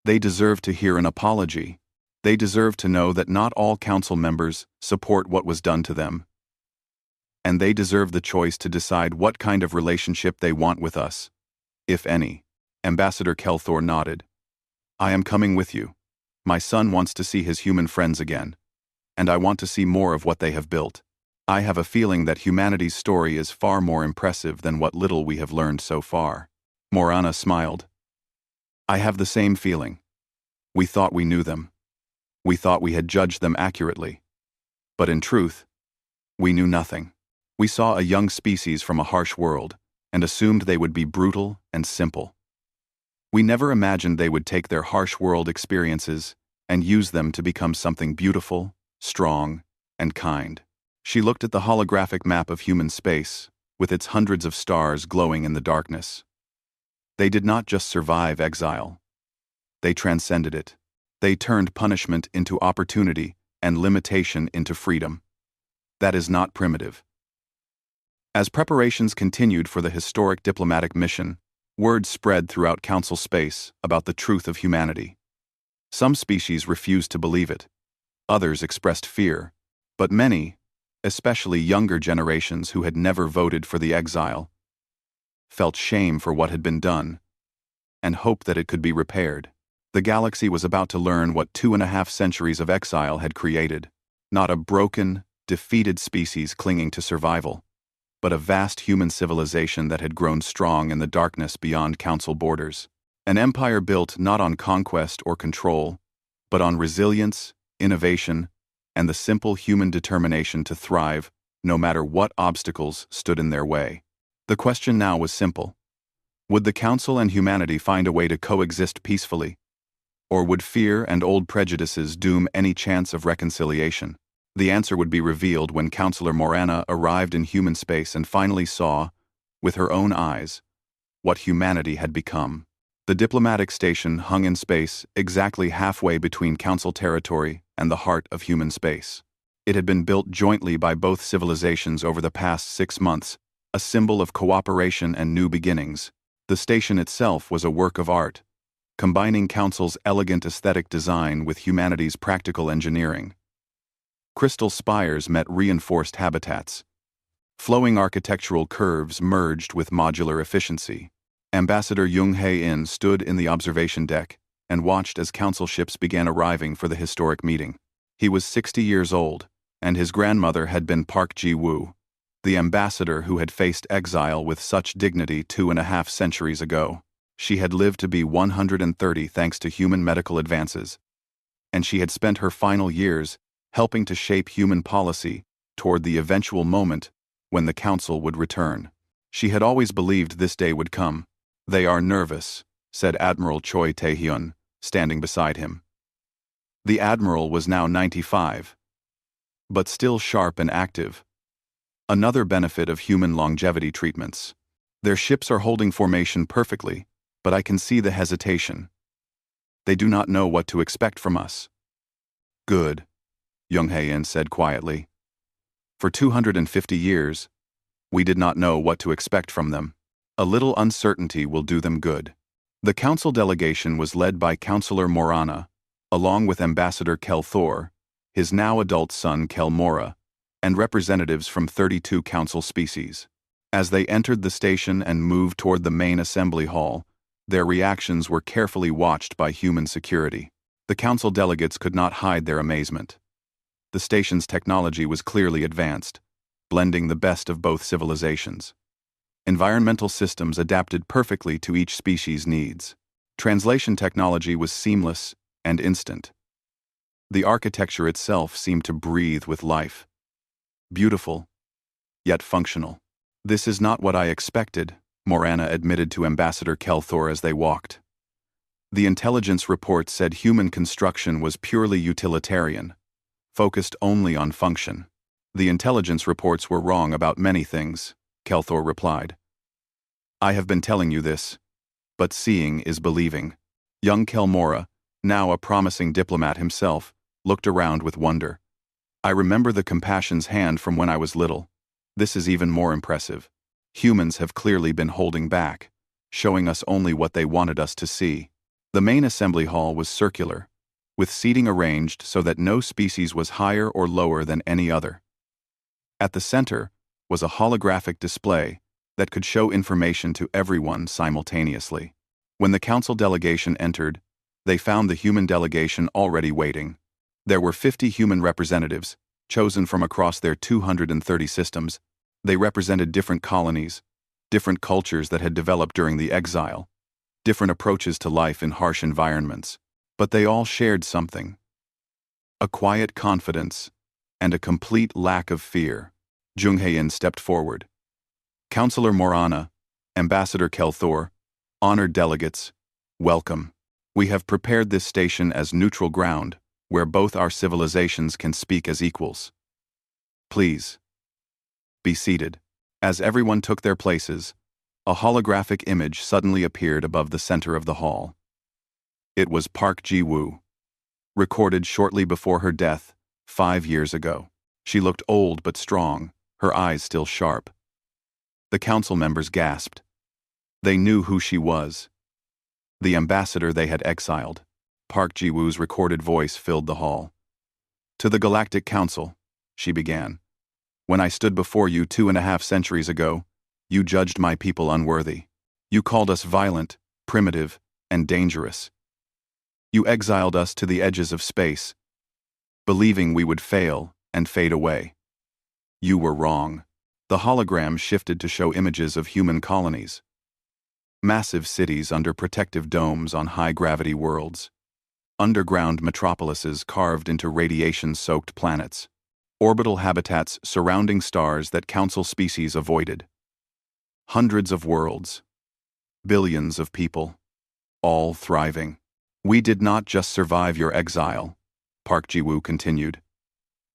they deserve to hear an apology. They deserve to know that not all council members support what was done to them. And they deserve the choice to decide what kind of relationship they want with us, if any. Ambassador Kelthor nodded. I am coming with you. My son wants to see his human friends again, and I want to see more of what they have built. I have a feeling that humanity's story is far more impressive than what little we have learned so far. Morana smiled. I have the same feeling. We thought we knew them. We thought we had judged them accurately. But in truth, we knew nothing. We saw a young species from a harsh world, and assumed they would be brutal and simple. We never imagined they would take their harsh world experiences and use them to become something beautiful, strong, and kind. She looked at the holographic map of human space, with its hundreds of stars glowing in the darkness. They did not just survive exile. They transcended it. They turned punishment into opportunity and limitation into freedom. That is not primitive. As preparations continued for the historic diplomatic mission, word spread throughout council space about the truth of humanity. Some species refused to believe it. Others expressed fear. But many, especially younger generations who had never voted for the exile, felt shame for what had been done and hoped that it could be repaired. The galaxy was about to learn what 2.5 centuries of exile had created. Not a broken, defeated species clinging to survival, but a vast human civilization that had grown strong in the darkness beyond council borders. An empire built not on conquest or control, but on resilience, innovation, and the simple human determination to thrive, no matter what obstacles stood in their way. The question now was simple. Would the council and humanity find a way to coexist peacefully? Or would fear and old prejudices doom any chance of reconciliation? The answer would be revealed when Counselor Morana arrived in human space and finally saw, with her own eyes, what humanity had become. The diplomatic station hung in space exactly halfway between council territory and the heart of human space. It had been built jointly by both civilizations over the past 6 months, a symbol of cooperation and new beginnings. The station itself was a work of art, combining council's elegant aesthetic design with humanity's practical engineering. Crystal spires met reinforced habitats. Flowing architectural curves merged with modular efficiency. Ambassador Jung Hae-in stood in the observation deck and watched as council ships began arriving for the historic meeting. He was 60 years old, and his grandmother had been Park Ji-woo, the ambassador who had faced exile with such dignity 2.5 centuries ago. She had lived to be 130 thanks to human medical advances, and she had spent her final years helping to shape human policy toward the eventual moment when the council would return. She had always believed this day would come. They are nervous, said Admiral Choi Tae-hyun, standing beside him. The admiral was now 95, but still sharp and active. Another benefit of human longevity treatments. Their ships are holding formation perfectly, but I can see the hesitation. They do not know what to expect from us. Good, Jung Hae-in said quietly. For 250 years, we did not know what to expect from them. A little uncertainty will do them good. The council delegation was led by Councillor Morana, along with Ambassador Kelthor, his now adult son Kelmora, and representatives from 32 council species. As they entered the station and moved toward the main assembly hall, their reactions were carefully watched by human security. The council delegates could not hide their amazement. The station's technology was clearly advanced, blending the best of both civilizations. Environmental systems adapted perfectly to each species' needs. Translation technology was seamless and instant. The architecture itself seemed to breathe with life. Beautiful, yet functional. This is not what I expected, Morana admitted to Ambassador Kelthor as they walked. The intelligence report said human construction was purely utilitarian, focused only on function. The intelligence reports were wrong about many things, Kelthor replied. I have been telling you this, but seeing is believing. Young Kelmora, now a promising diplomat himself, looked around with wonder. I remember the compassion's hand from when I was little. This is even more impressive. Humans have clearly been holding back, showing us only what they wanted us to see. The main assembly hall was circular, with seating arranged so that no species was higher or lower than any other. At the center was a holographic display that could show information to everyone simultaneously. When the council delegation entered, they found the human delegation already waiting. There were 50 human representatives, chosen from across their 230 systems. They represented different colonies, different cultures that had developed during the exile, different approaches to life in harsh environments, but they all shared something: a quiet confidence and a complete lack of fear. Junghaein stepped forward. Councillor Morana, Ambassador Kelthor, honored delegates, welcome. We have prepared this station as neutral ground, where both our civilizations can speak as equals. Please be seated. As everyone took their places, a holographic image suddenly appeared above the center of the hall. It was Park Ji-woo, recorded shortly before her death, 5 years ago. She looked old but strong, her eyes still sharp. The council members gasped. They knew who she was. The ambassador they had exiled. Park Ji-woo's recorded voice filled the hall. To the Galactic Council, she began. When I stood before you 2.5 centuries ago, you judged my people unworthy. You called us violent, primitive, and dangerous. You exiled us to the edges of space, believing we would fail and fade away. You were wrong. The hologram shifted to show images of human colonies. Massive cities under protective domes on high-gravity worlds. Underground metropolises carved into radiation-soaked planets. Orbital habitats surrounding stars that council species avoided. Hundreds of worlds. Billions of people. All thriving. We did not just survive your exile, Park Ji-woo continued.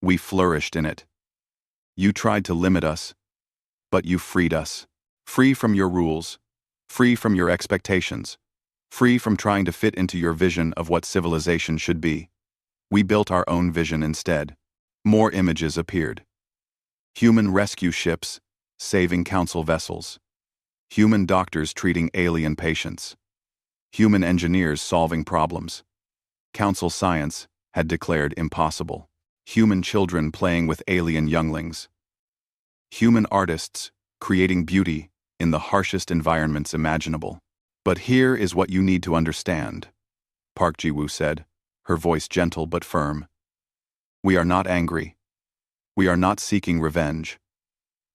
We flourished in it. You tried to limit us, but you freed us. Free from your rules, free from your expectations, free from trying to fit into your vision of what civilization should be. We built our own vision instead. More images appeared. Human rescue ships, saving council vessels. Human doctors treating alien patients. Human engineers solving problems. Council science had declared impossible. Human children playing with alien younglings. Human artists creating beauty in the harshest environments imaginable. But here is what you need to understand, Park Ji-woo said, her voice gentle but firm. We are not angry. We are not seeking revenge.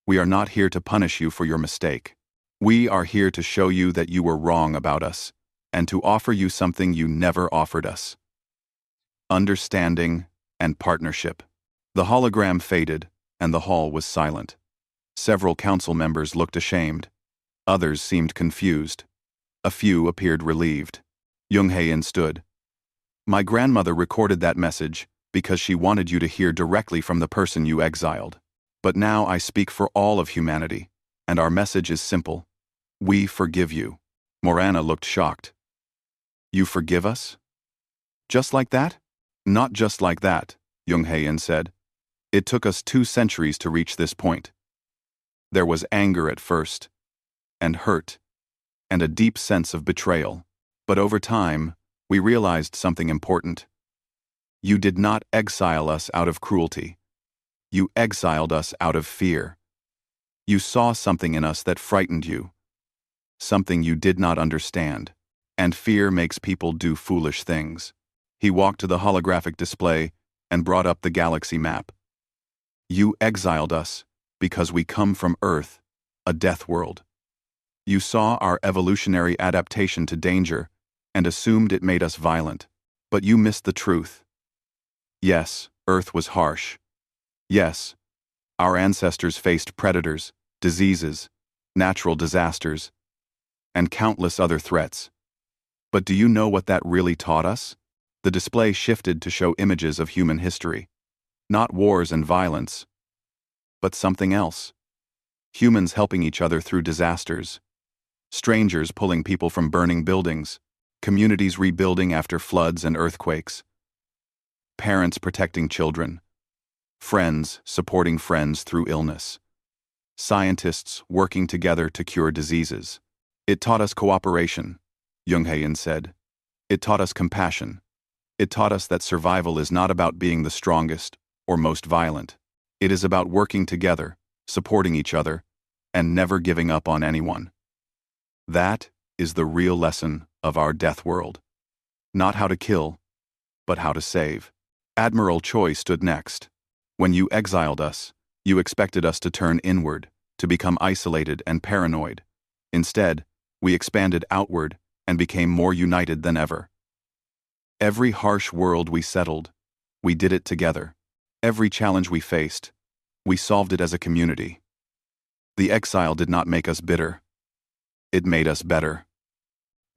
We are not here to punish you for your mistake. We are here to show you that you were wrong about us, and to offer you something you never offered us. Understanding and partnership. The hologram faded, and the hall was silent. Several council members looked ashamed. Others seemed confused. A few appeared relieved. Junghaein stood. My grandmother recorded that message because she wanted you to hear directly from the person you exiled. But now I speak for all of humanity, and our message is simple. We forgive you. Morana looked shocked. You forgive us? Just like that? Not just like that, Junghaein said. It took us 2 centuries to reach this point. There was anger at first, and hurt, and a deep sense of betrayal. But over time, we realized something important. You did not exile us out of cruelty. You exiled us out of fear. You saw something in us that frightened you. Something you did not understand. And fear makes people do foolish things. He walked to the holographic display and brought up the galaxy map. You exiled us because we come from Earth, a death world. You saw our evolutionary adaptation to danger and assumed it made us violent. But you missed the truth. Yes, Earth was harsh. Yes, our ancestors faced predators, diseases, natural disasters, and countless other threats. But do you know what that really taught us? The display shifted to show images of human history. Not wars and violence, but something else. Humans helping each other through disasters. Strangers pulling people from burning buildings. communities rebuilding after floods and earthquakes, parents protecting children, friends supporting friends through illness, scientists working together to cure diseases. It taught us cooperation, Jung-hae-in said. It taught us compassion. It taught us that survival is not about being the strongest or most violent. It is about working together, supporting each other, and never giving up on anyone. That is the real lesson of our death world. Not how to kill, but how to save. Admiral Choi stood next. When you exiled us, you expected us to turn inward, to become isolated and paranoid. Instead, we expanded outward and became more united than ever. Every harsh world we settled, we did it together. Every challenge we faced, we solved it as a community. The exile did not make us bitter. It made us better.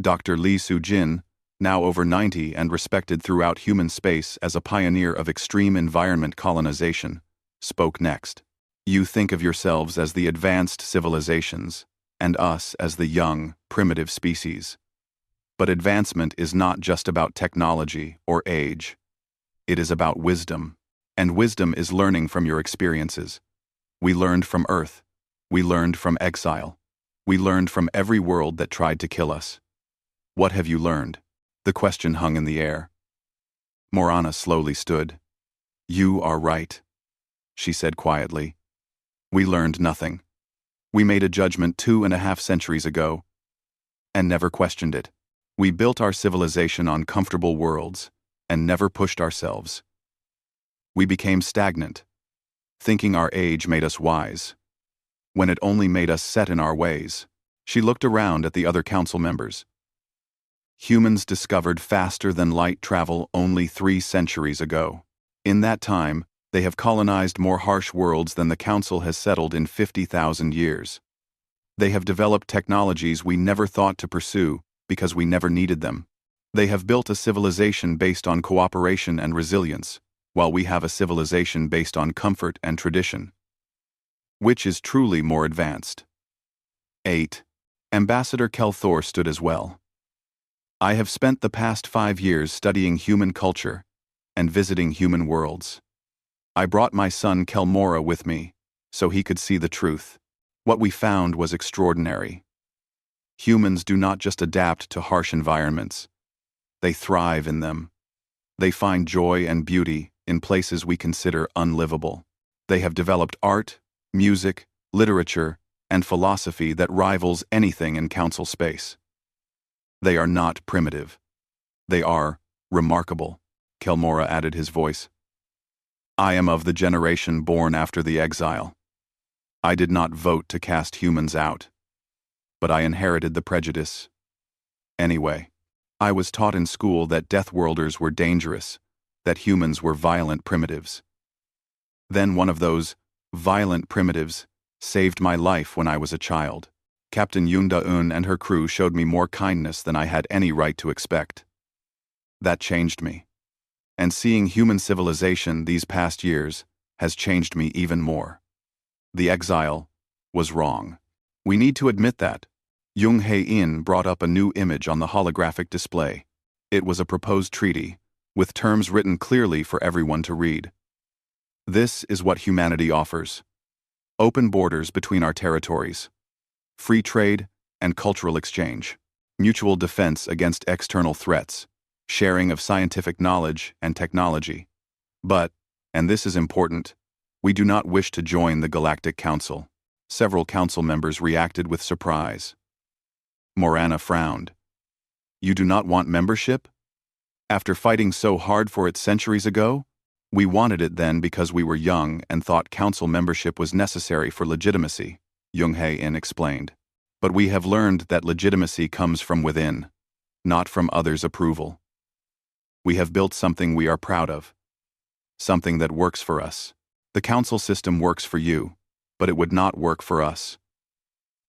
Dr. Lee Soo-jin, now over 90 and respected throughout human space as a pioneer of extreme environment colonization, spoke next. You think of yourselves as the advanced civilizations, and us as the young, primitive species. But advancement is not just about technology or age. It is about wisdom, and wisdom is learning from your experiences. We learned from Earth. We learned from exile. We learned from every world that tried to kill us. What have you learned? The question hung in the air. Morana slowly stood. You are right, she said quietly. We learned nothing. We made a judgment 2.5 centuries ago, and never questioned it. We built our civilization on comfortable worlds, and never pushed ourselves. We became stagnant, thinking our age made us wise, when it only made us set in our ways. She looked around at the other council members. Humans discovered faster than light travel only 3 centuries ago. In that time, they have colonized more harsh worlds than the Council has settled in 50,000 years. They have developed technologies we never thought to pursue because we never needed them. They have built a civilization based on cooperation and resilience, while we have a civilization based on comfort and tradition. Which is truly more advanced? 8. Ambassador Kelthor stood as well. I have spent the past 5 years studying human culture and visiting human worlds. I brought my son Kelmora with me, so he could see the truth. What we found was extraordinary. Humans do not just adapt to harsh environments. They thrive in them. They find joy and beauty in places we consider unlivable. They have developed art, music, literature, and philosophy that rivals anything in council space. They are not primitive. They are remarkable, Kelmora added his voice. I am of the generation born after the exile. I did not vote to cast humans out, but I inherited the prejudice. Anyway, I was taught in school that Deathworlders were dangerous, that humans were violent primitives. Then one of those violent primitives saved my life when I was a child. Captain Yoon Da-eun and her crew showed me more kindness than I had any right to expect. That changed me. And seeing human civilization these past years has changed me even more. The exile was wrong. We need to admit that. Jung-hae-in brought up a new image on the holographic display. It was a proposed treaty, with terms written clearly for everyone to read. This is what humanity offers. Open borders between our territories. Free trade and cultural exchange. Mutual defense against external threats. Sharing of scientific knowledge and technology. But, and this is important, we do not wish to join the Galactic Council. Several council members reacted with surprise. Morana frowned. You do not want membership? After fighting so hard for it centuries ago? We wanted it then because we were young and thought council membership was necessary for legitimacy, Jung-hae-in explained. But we have learned that legitimacy comes from within, not from others' approval. We have built something we are proud of. Something that works for us. The council system works for you, but it would not work for us.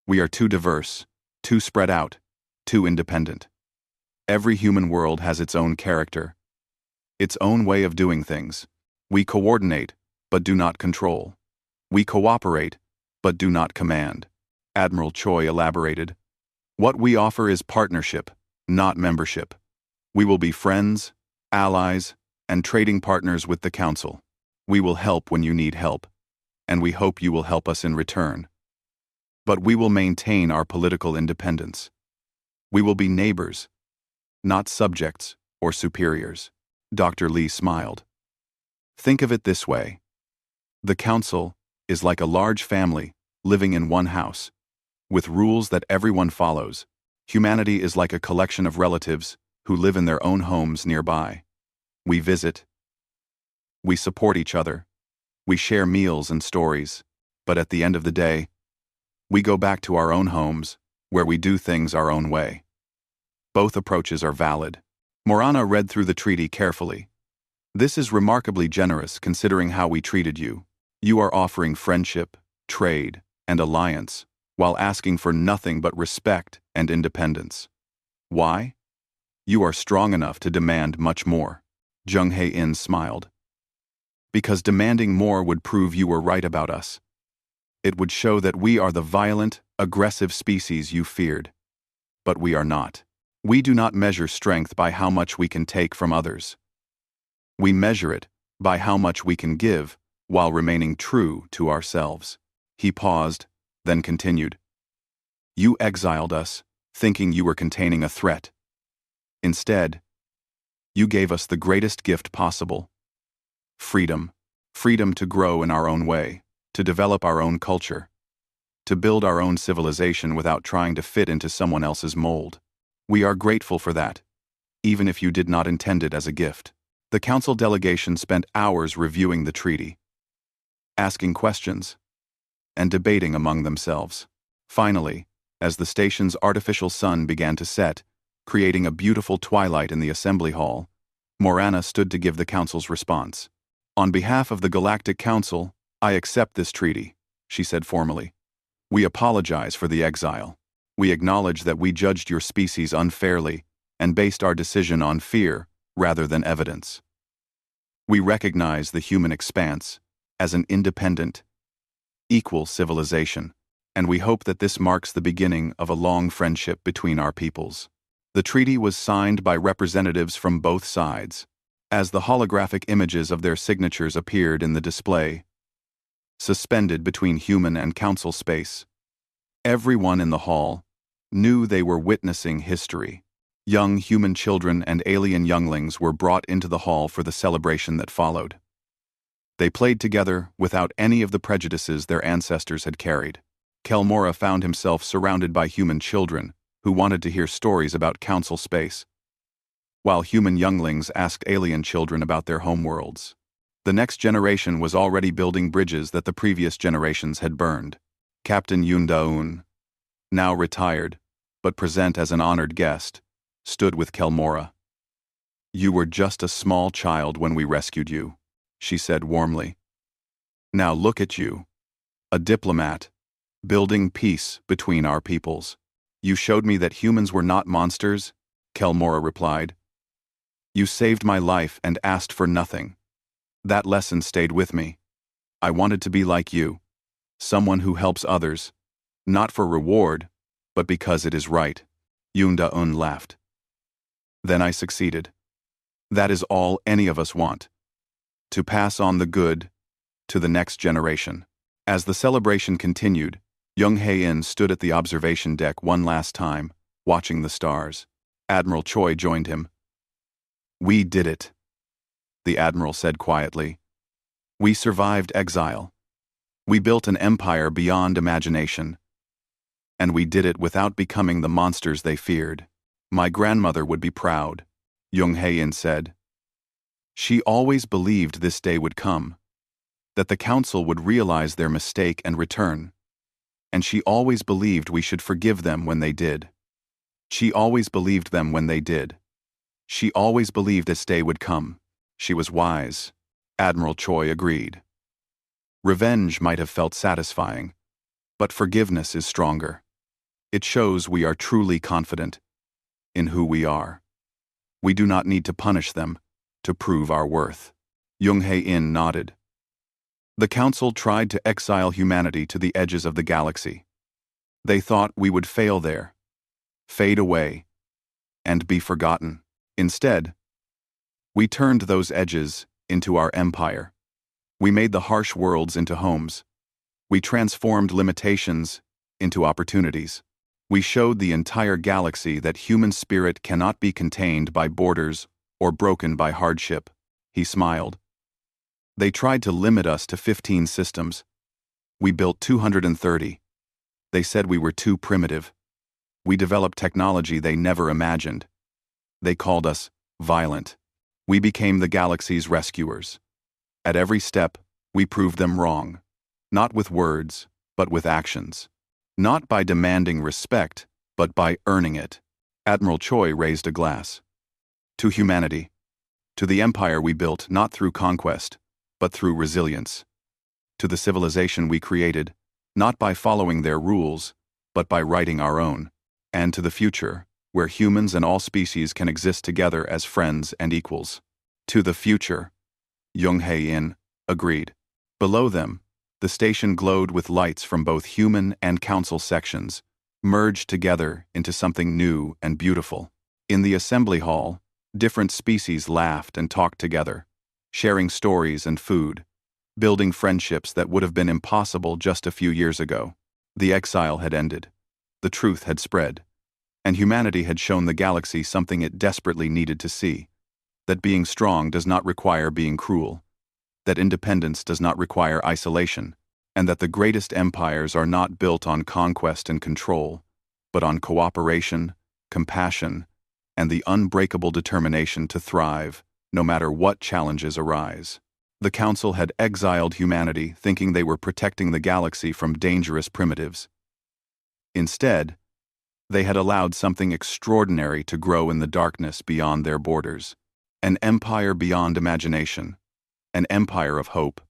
We are too diverse, too spread out, too independent. Every human world has its own character, its own way of doing things. We coordinate, but do not control. We cooperate, but do not command. Admiral Choi elaborated. What we offer is partnership, not membership. We will be friends, allies, and trading partners with the Council. We will help when you need help, and we hope you will help us in return. But we will maintain our political independence. We will be neighbors, not subjects or superiors. Dr. Lee smiled. Think of it this way. The Council is like a large family living in one house, with rules that everyone follows. Humanity is like a collection of relatives who live in their own homes nearby. We visit. We support each other. We share meals and stories. But at the end of the day, we go back to our own homes, where we do things our own way. Both approaches are valid. Morana read through the treaty carefully. This is remarkably generous considering how we treated you. You are offering friendship, trade, and alliance, while asking for nothing but respect and independence. Why? You are strong enough to demand much more. Jung Hae-in smiled. Because demanding more would prove you were right about us. It would show that we are the violent, aggressive species you feared. But we are not. We do not measure strength by how much we can take from others. We measure it by how much we can give while remaining true to ourselves. He paused, then continued. You exiled us, thinking you were containing a threat. Instead, you gave us the greatest gift possible. Freedom. Freedom to grow in our own way, to develop our own culture, to build our own civilization without trying to fit into someone else's mold. We are grateful for that, even if you did not intend it as a gift. The Council delegation spent hours reviewing the treaty, asking questions, and debating among themselves. Finally, as the station's artificial sun began to set, creating a beautiful twilight in the assembly hall, Morana stood to give the Council's response. On behalf of the Galactic Council, I accept this treaty, she said formally. We apologize for the exile. We acknowledge that we judged your species unfairly and based our decision on fear rather than evidence. We recognize the human expanse as an independent, equal civilization, and we hope that this marks the beginning of a long friendship between our peoples. The treaty was signed by representatives from both sides. As the holographic images of their signatures appeared in the display, suspended between human and council space, everyone in the hall knew they were witnessing history. Young human children and alien younglings were brought into the hall for the celebration that followed. They played together without any of the prejudices their ancestors had carried. Kelmora found himself surrounded by human children who wanted to hear stories about council space, while human younglings asked alien children about their homeworlds. The next generation was already building bridges that the previous generations had burned. Captain Yoon Da-eun, now retired, but present as an honored guest, stood with Kelmora. You were just a small child when we rescued you, she said warmly. Now look at you, a diplomat, building peace between our peoples. You showed me that humans were not monsters, Kelmora replied. You saved my life and asked for nothing. That lesson stayed with me. I wanted to be like you, someone who helps others, not for reward, but because it is right. Yoon Da-eun laughed. Then I succeeded. That is all any of us want. To pass on the good to the next generation. As the celebration continued, Jung Hae-in stood at the observation deck one last time, watching the stars. Admiral Choi joined him. We did it, the Admiral said quietly. We survived exile. We built an empire beyond imagination. And we did it without becoming the monsters they feared. My grandmother would be proud, Jung Hae-in said. She always believed this day would come, that the Council would realize their mistake and return. And she always believed we should forgive them when they did. She always believed them when they did. She always believed this day would come. She was wise, Admiral Choi agreed. Revenge might have felt satisfying, but forgiveness is stronger. It shows we are truly confident in who we are. We do not need to punish them to prove our worth. Jung Hae-in nodded. The Council tried to exile humanity to the edges of the galaxy. They thought we would fail there, fade away, and be forgotten. Instead, we turned those edges into our empire. We made the harsh worlds into homes. We transformed limitations into opportunities. We showed the entire galaxy that human spirit cannot be contained by borders or broken by hardship. He smiled. They tried to limit us to 15 systems. We built 230. They said we were too primitive. We developed technology they never imagined. They called us violent. We became the galaxy's rescuers. At every step, we proved them wrong. Not with words, but with actions. Not by demanding respect, but by earning it. Admiral Choi raised a glass. To humanity. To the empire we built not through conquest, but through resilience. To the civilization we created, not by following their rules, but by writing our own. And to the future, where humans and all species can exist together as friends and equals. To the future, Young Hae-in agreed. Below them, the station glowed with lights from both human and council sections, merged together into something new and beautiful. In the assembly hall, different species laughed and talked together, sharing stories and food, building friendships that would have been impossible just a few years ago. The exile had ended. The truth had spread. And humanity had shown the galaxy something it desperately needed to see. That being strong does not require being cruel. That independence does not require isolation. And that the greatest empires are not built on conquest and control, but on cooperation, compassion, and the unbreakable determination to thrive, no matter what challenges arise. The Council had exiled humanity, thinking they were protecting the galaxy from dangerous primitives. Instead, they had allowed something extraordinary to grow in the darkness beyond their borders. An empire beyond imagination. An empire of hope.